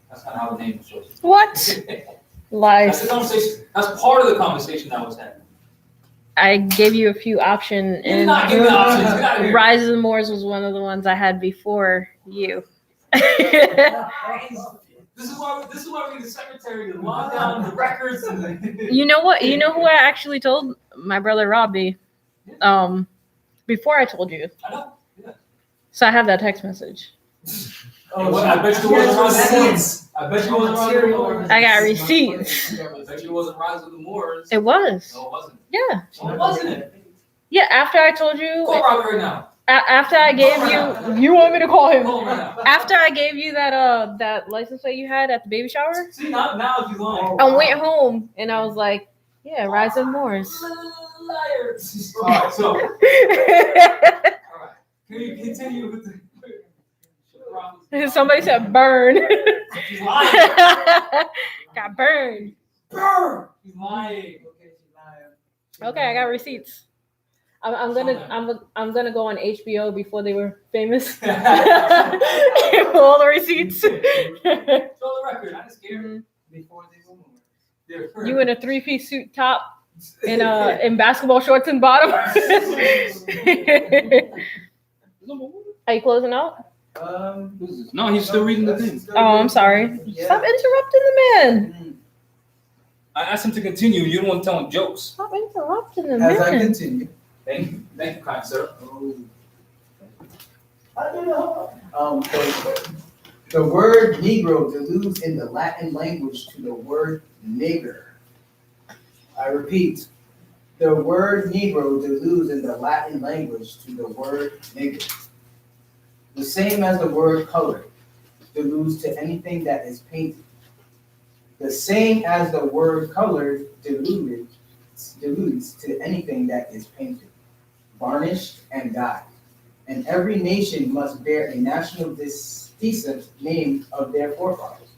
D: That's kind of how the name was chosen.
C: What?
D: That's
C: Lies.
D: the conversation. That's part of the conversation that was had.
C: I gave you a few options,
D: You did
C: and
D: not give me options. Get out of here.
C: Rise of the Moors was one of the ones I had before you.
D: This is why we need the secretary to lock down the records and the
C: You know what? You know who I actually told? My brother Robbie. Before I told you.
D: I know. Yeah.
C: So I have that text message.
D: Oh, I bet you wasn't Rise of the Moors. I bet you wasn't Rise of the Moors.
C: I got receipts.
D: I bet you wasn't Rise of the Moors.
C: It was.
D: No, it wasn't.
C: Yeah.
D: No, it wasn't.
C: Yeah. After I told you.
D: Call Robbie right now.
C: After I gave you. You want me to call him?
D: Call him right now.
C: After I gave you that license plate you had at the baby shower.
D: See, now he's lying.
C: I went home and I was like, yeah, Rise of the Moors.
D: Liar. All right, so. All right. Can you continue with the.
C: Somebody said burn.
D: He's lying.
C: Got burned.
D: Burn. He's lying.
C: Okay, I got receipts. I'm gonna go on HBO before they were famous. All the receipts.
D: Show the record. I didn't scare
H: Before they were born.
D: you.
C: You in a 3-piece suit top and in basketball shorts and bottom. Are you closing out?
D: No, he's still reading the thing.
C: Oh, I'm sorry. Stop interrupting the man.
D: I asked him to continue. You don't want to tell him jokes.
C: Stop interrupting the
H: As I
C: man.
H: continue.
D: Thank you, kind sir.
H: The word Negro deludes in the Latin language to the word nigger. I repeat, the word Negro deludes in the Latin language to the word nigger. The same as the word color deludes to anything that is painted. The same as the word color deludes to anything that is painted, varnished, and dyed. And every nation must bear a national decent name of their forefathers,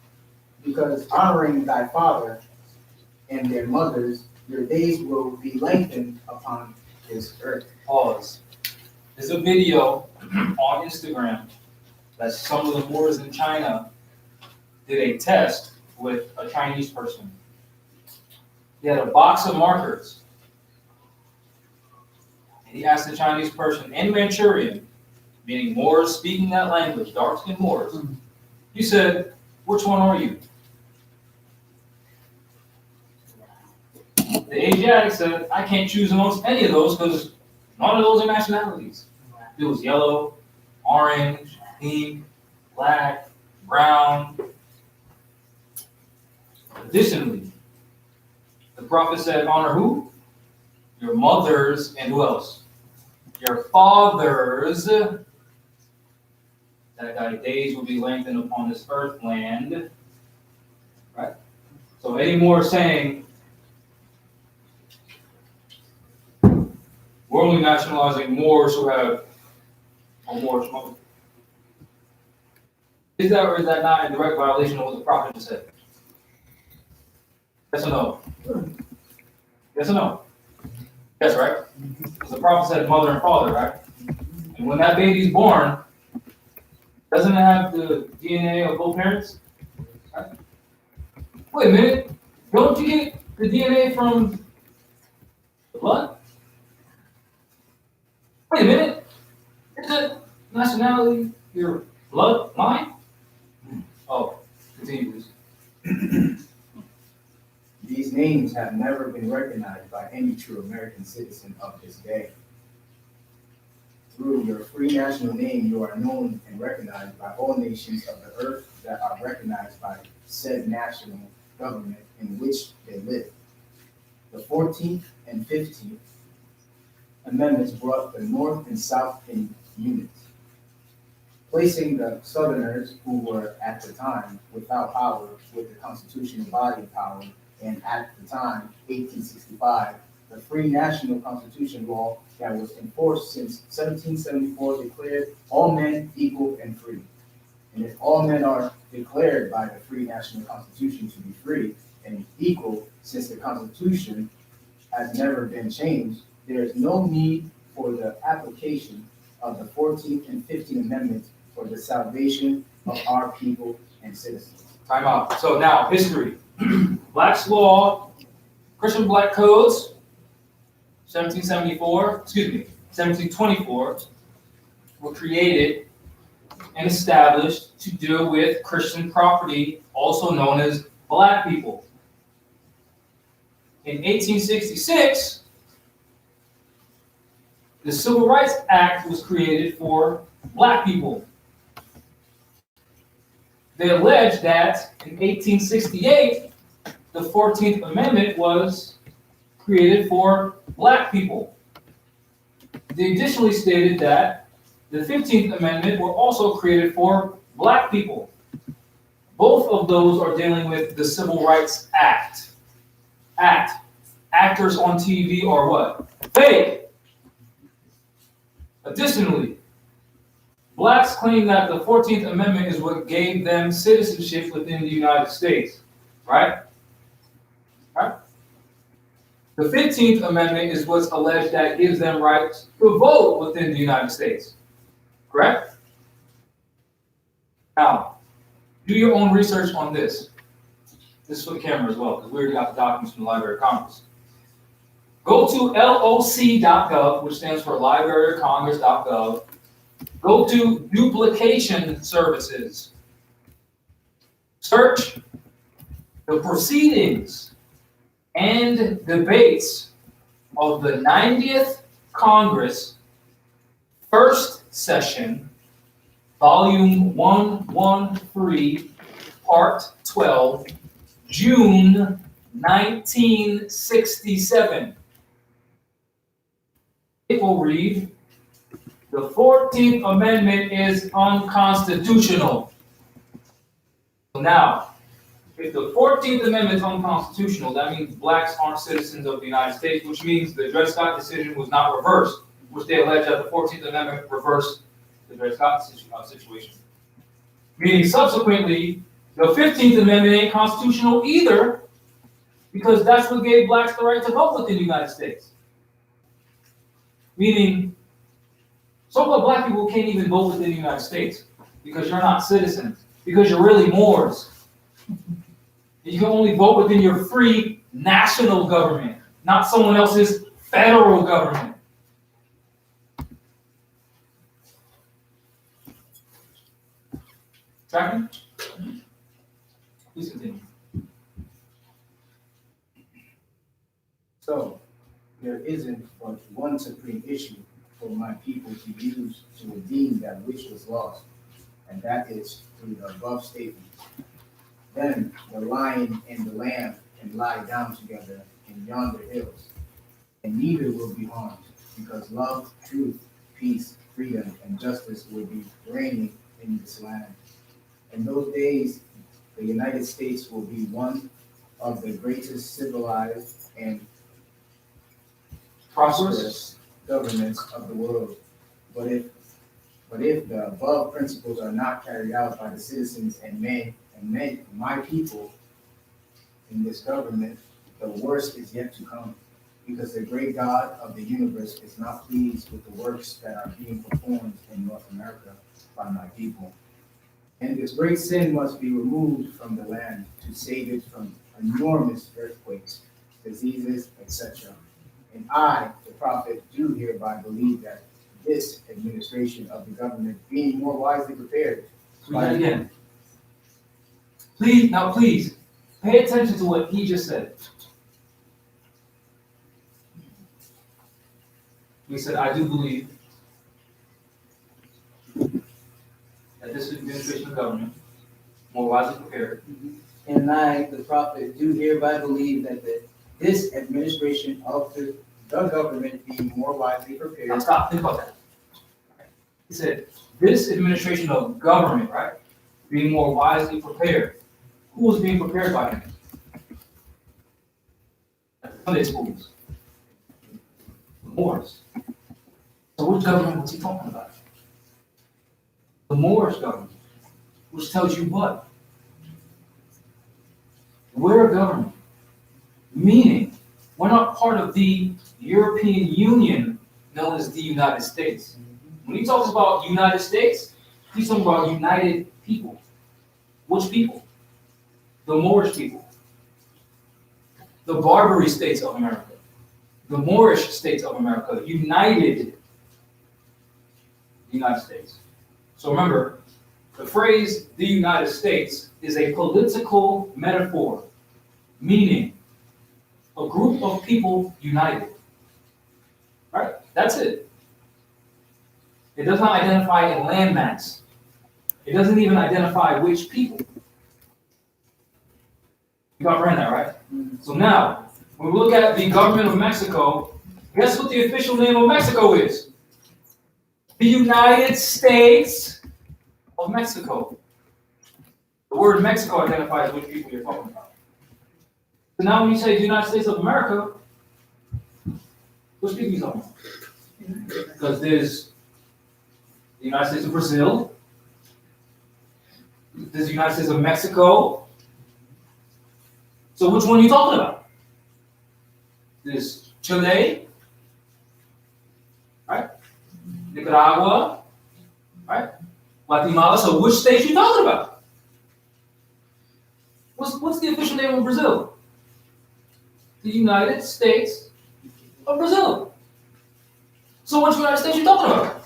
H: because honoring thy father and their mothers, your days will be lengthened upon this earth.
D: Pause. There's a video on Instagram that some of the Moors in China did a test with a Chinese person. He had a box of markers. And he asked the Chinese person in Manchurian, meaning Moors speaking that language, dark-skinned Moors. He said, which one are you? The Asiatic said, I can't choose amongst any of those because none of those are nationalities. It was yellow, orange, pink, black, brown. Additionally, the prophet said, honor who? Your mothers and who else? Your fathers. That thy days will be lengthened upon this earth land. Right? So any more saying, we're only nationalizing Moors who have a Moorish mother. Is that or is that not in direct violation of what the prophet just said? Yes or no? Yes or no? Yes, right? Because the prophet said mother and father, right? And when that baby's born, doesn't it have the DNA of both parents? Right? Wait a minute. Don't you get the DNA from the blood? Wait a minute. Isn't nationality your bloodline? Oh, continue, please.
H: These names have never been recognized by any true American citizen of this day. Through your free national name, you are known and recognized by all nations of the earth that are recognized by said national government in which they live. The 14th and 15th Amendments brought the North and South in unity, placing the Southerners, who were at the time without power, with the constitutional body power, and at the time, 1865, the free national constitution law that was enforced since 1774 declared all men equal and free. And if all men are declared by the free national constitution to be free and equal, since the constitution has never been changed, there is no need for the application of the 14th and 15th Amendments for the salvation of our people and citizens.
D: Time out. So now, history. Black's Law, Christian Black Codes, 1724, were created and established to deal with Christian property, also known as Black people. In 1866, the Civil Rights Act was created for Black people. They alleged that in 1868, the 14th Amendment was created for Black people. They additionally stated that the 15th Amendment were also created for Black people. Both of those are dealing with the Civil Rights Act. Actors on TV are what? Fake. Additionally, Blacks claim that the 14th Amendment is what gave them citizenship within the United States, right? The 15th Amendment is what's alleged that gives them rights to vote within the United States, correct? Now, do your own research on this. This is for the camera as well, because we already got the documents from the Library of Congress. Go to loc.gov, which stands for libraryofcongress.gov. Go to duplication services. Search the proceedings and debates of the 90th Congress, first session, volume 113, part 12, June 1967. It will read, the 14th Amendment is unconstitutional. Now, if the 14th Amendment is unconstitutional, that means Blacks aren't citizens of the United States, which means the Dred Scott decision was not reversed, which they allege that the 14th Amendment reversed the Dred Scott situation. Meaning, subsequently, the 15th Amendment ain't constitutional either, because that's what gave Blacks the right to vote within the United States. Meaning, so-called Black people can't even vote within the United States because you're not citizens, because you're really Moors. You can only vote within your free national government, not someone else's federal government. Tracking? Please continue.
H: So, there isn't but one supreme issue for my people to use to redeem that which was lost, and that is through the above statement. Then the lion and the lamb can lie down together in yonder hills, and neither will be harmed, because love, truth, peace, freedom, and justice will be reigning in this land. In those days, the United States will be one of the greatest civilized and prosperous governments of the world. But if the above principles are not carried out by the citizens and my people in this government, the worst is yet to come, because the great God of the universe is not pleased with the works that are being performed in North America by my people. And this great sin must be removed from the land to save it from enormous earthquakes, diseases, etc. And I, the prophet, do hereby believe that this administration of the government being more wisely prepared.
D: Read that again. Please, pay attention to what he just said. He said, I do believe that this administration of government, more wisely prepared.
H: And I, the prophet, do hereby believe that this administration of the government being more wisely prepared.
D: Now stop, think about that. He said, this administration of government, right, being more wisely prepared. Who was being prepared by him? Sunday schools. Moors. So which government was he talking about? The Moorish government, which tells you what? We're a government, meaning we're not part of the European Union known as the United States. When he talks about United States, he's talking about united people. Which people? The Moorish people. The Barbary states of America. The Moorish states of America. United United States. So remember, the phrase the United States is a political metaphor, meaning a group of people united. Right? That's it. It does not identify a landmass. It doesn't even identify which people. You comprehend that, right? So now, when we look at the government of Mexico, guess what the official name of Mexico is? The United States of Mexico. The word Mexico identifies which people you're talking about. So now when you say the United States of America, which people are you talking about? Because there's the United States of Brazil, there's the United States of Mexico. So which one are you talking about? There's Chile, right? Nicaragua, right? Guatemala. So which state are you talking about? What's the official name of Brazil? The United States of Brazil. So which United States are you talking about?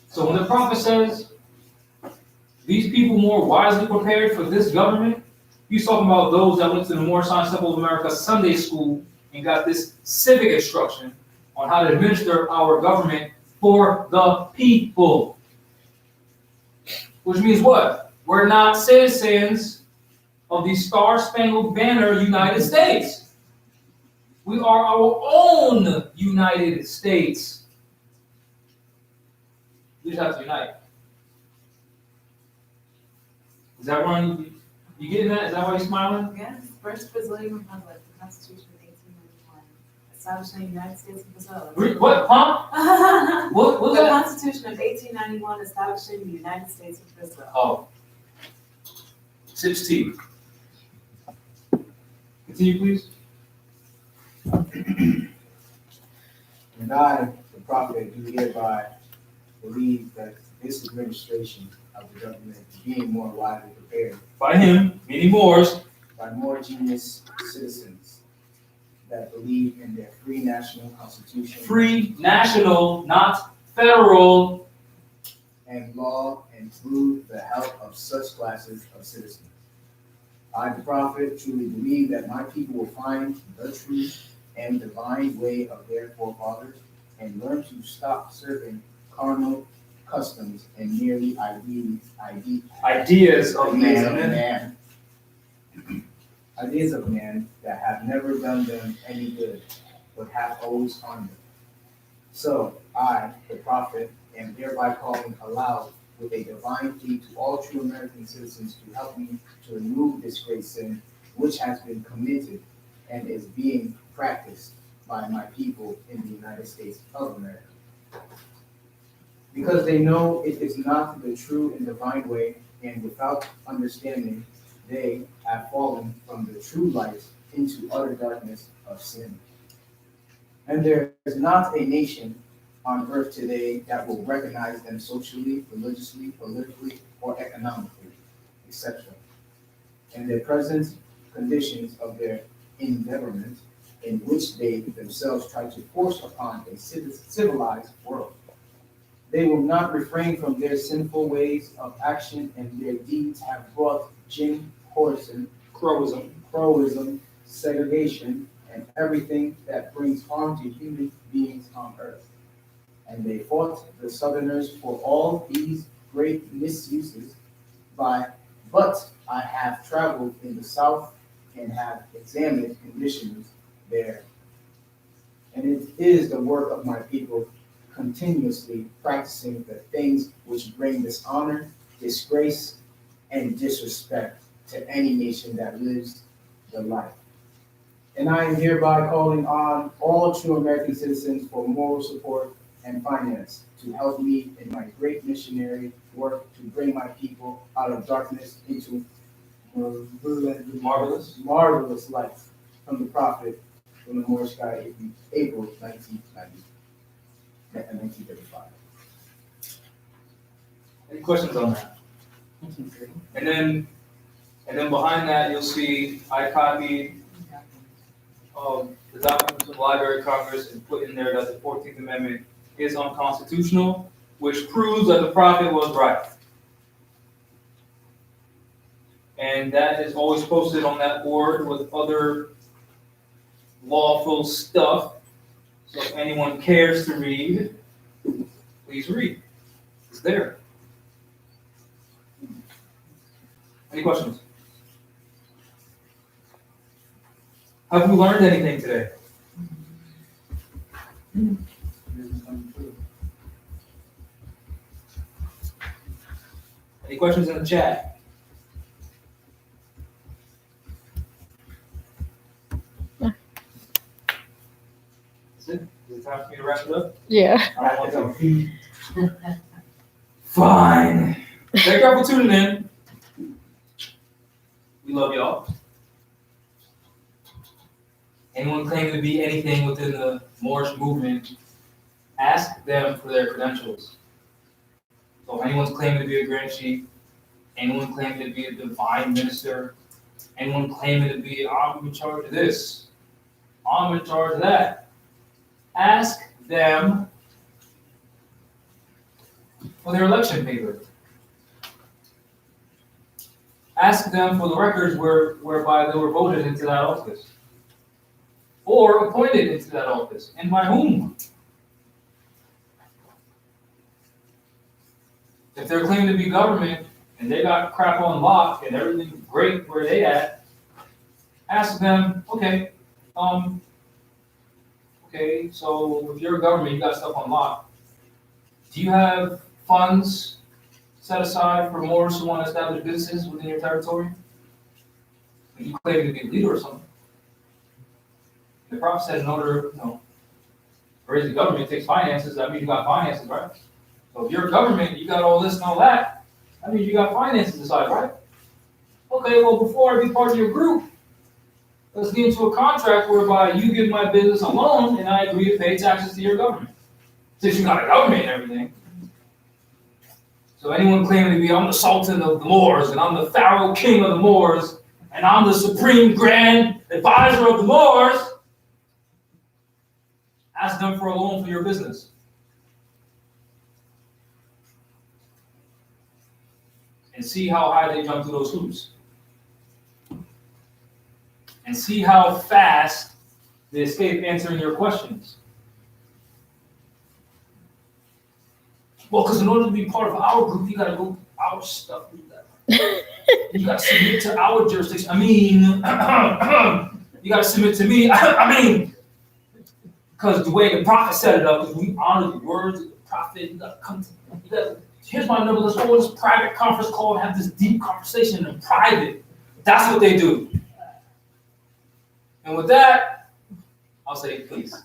D: So when the prophet says, these people more wisely prepared for this government, he's talking about those that went to the Moorish Temple of America Sunday school and got this civic instruction on how to administer our government for the people. Which means what? We're not citizens of the Star-Spangled Banner United States. We are our own United States. We just have to unite. Is that wrong? You getting that? Is that why you're smiling?
F: Yes, First Brazilian Republic, the Constitution of 1891, establishing the United States of Brazil.
D: What? Huh? What was
F: The
D: that?
F: Constitution of 1891, establishing the United States of Brazil.
D: Oh. 16. Continue, please.
H: And I, the prophet, do hereby believe that this administration of the government is being more widely prepared
D: By him, many Moors.
H: by more genius citizens that believe in their free national constitution
D: Free, national, not federal.
H: and law, and through the help of such classes of citizens. I, the prophet, truly believe that my people will find the truth and divine way of their forefathers and learn to stop serving carnal customs and merely
D: Ideas of man.
H: Ideas of man that have never done them any good, but have always harmed them. So I, the prophet, am hereby calling aloud with a divine plea to all true American citizens to help me to remove this great sin which has been committed and is being practiced by my people in the United States of America. Because they know it is not the true and divine way, and without understanding, they have fallen from the true light into utter darkness of sin. And there is not a nation on earth today that will recognize them socially, religiously, politically, or economically, etc. And their present conditions of their endeavorment, in which they themselves try to force upon a civilized world. They will not refrain from their sinful ways of action, and their deeds have brought Jim Horson, Crowism, segregation, and everything that brings harm to human beings on earth. And they fought the Southerners for all these great misuses but I have traveled in the South and have examined conditions there. And it is the work of my people continuously practicing the things which bring dishonor, disgrace, and disrespect to any nation that lives the life. And I am hereby calling on all true American citizens for moral support and finance to help me in my great missionary work to bring my people out of darkness into marvelous light from the prophet from the Moorish sky, April 1935.
D: Any questions on that? And then behind that, you'll see I copied the documents from the Library of Congress and put in there that the 14th Amendment is unconstitutional, which proves that the prophet was right. And that is always posted on that board with other lawful stuff. So if anyone cares to read, please read. It's there. Any questions? Have you learned anything today? Any questions in the chat? Is it time for me to wrap it up?
C: Yeah.
D: I want to. Fine. Thank y'all for tuning in. We love y'all. Anyone claiming to be anything within the Moorish movement, ask them for their credentials. So if anyone's claiming to be a grand chief, anyone claiming to be a divine minister, anyone claiming to be, I'm in charge of this, I'm in charge of that, ask them for their election paper. Ask them for the records whereby they were voted into that office or appointed into that office, and by whom. If they're claiming to be government and they got crap on lock and everything's great where they at, ask them, okay, so if you're a government, you got stuff on lock. Do you have funds set aside for Moors who want to establish businesses within your territory? If you claim to be a leader or something. The prophet said in order, to raise the government, it takes finances. That means you got finances, right? So if you're a government, you got all this and all that. That means you got finances aside, right? Okay, well, before I be part of your group, let's get into a contract whereby you give my business a loan and I agree to pay taxes to your government. Since you got a government and everything. So anyone claiming to be, I'm the Sultan of the Moors, and I'm the Pharaoh King of the Moors, and I'm the Supreme Grand Advisor of the Moors, ask them for a loan for your business. And see how high they jump through those hoops. And see how fast they escape answering your questions. Well, because in order to be part of our group, you got to go our stuff. You got to submit to our jurisdiction. I mean, you got to submit to me. Because the way the prophet set it up is we honor the words of the prophet. You got to come to. Here's my number. Let's go on this private conference call and have this deep conversation in private. That's what they do. And with that, I'll say peace.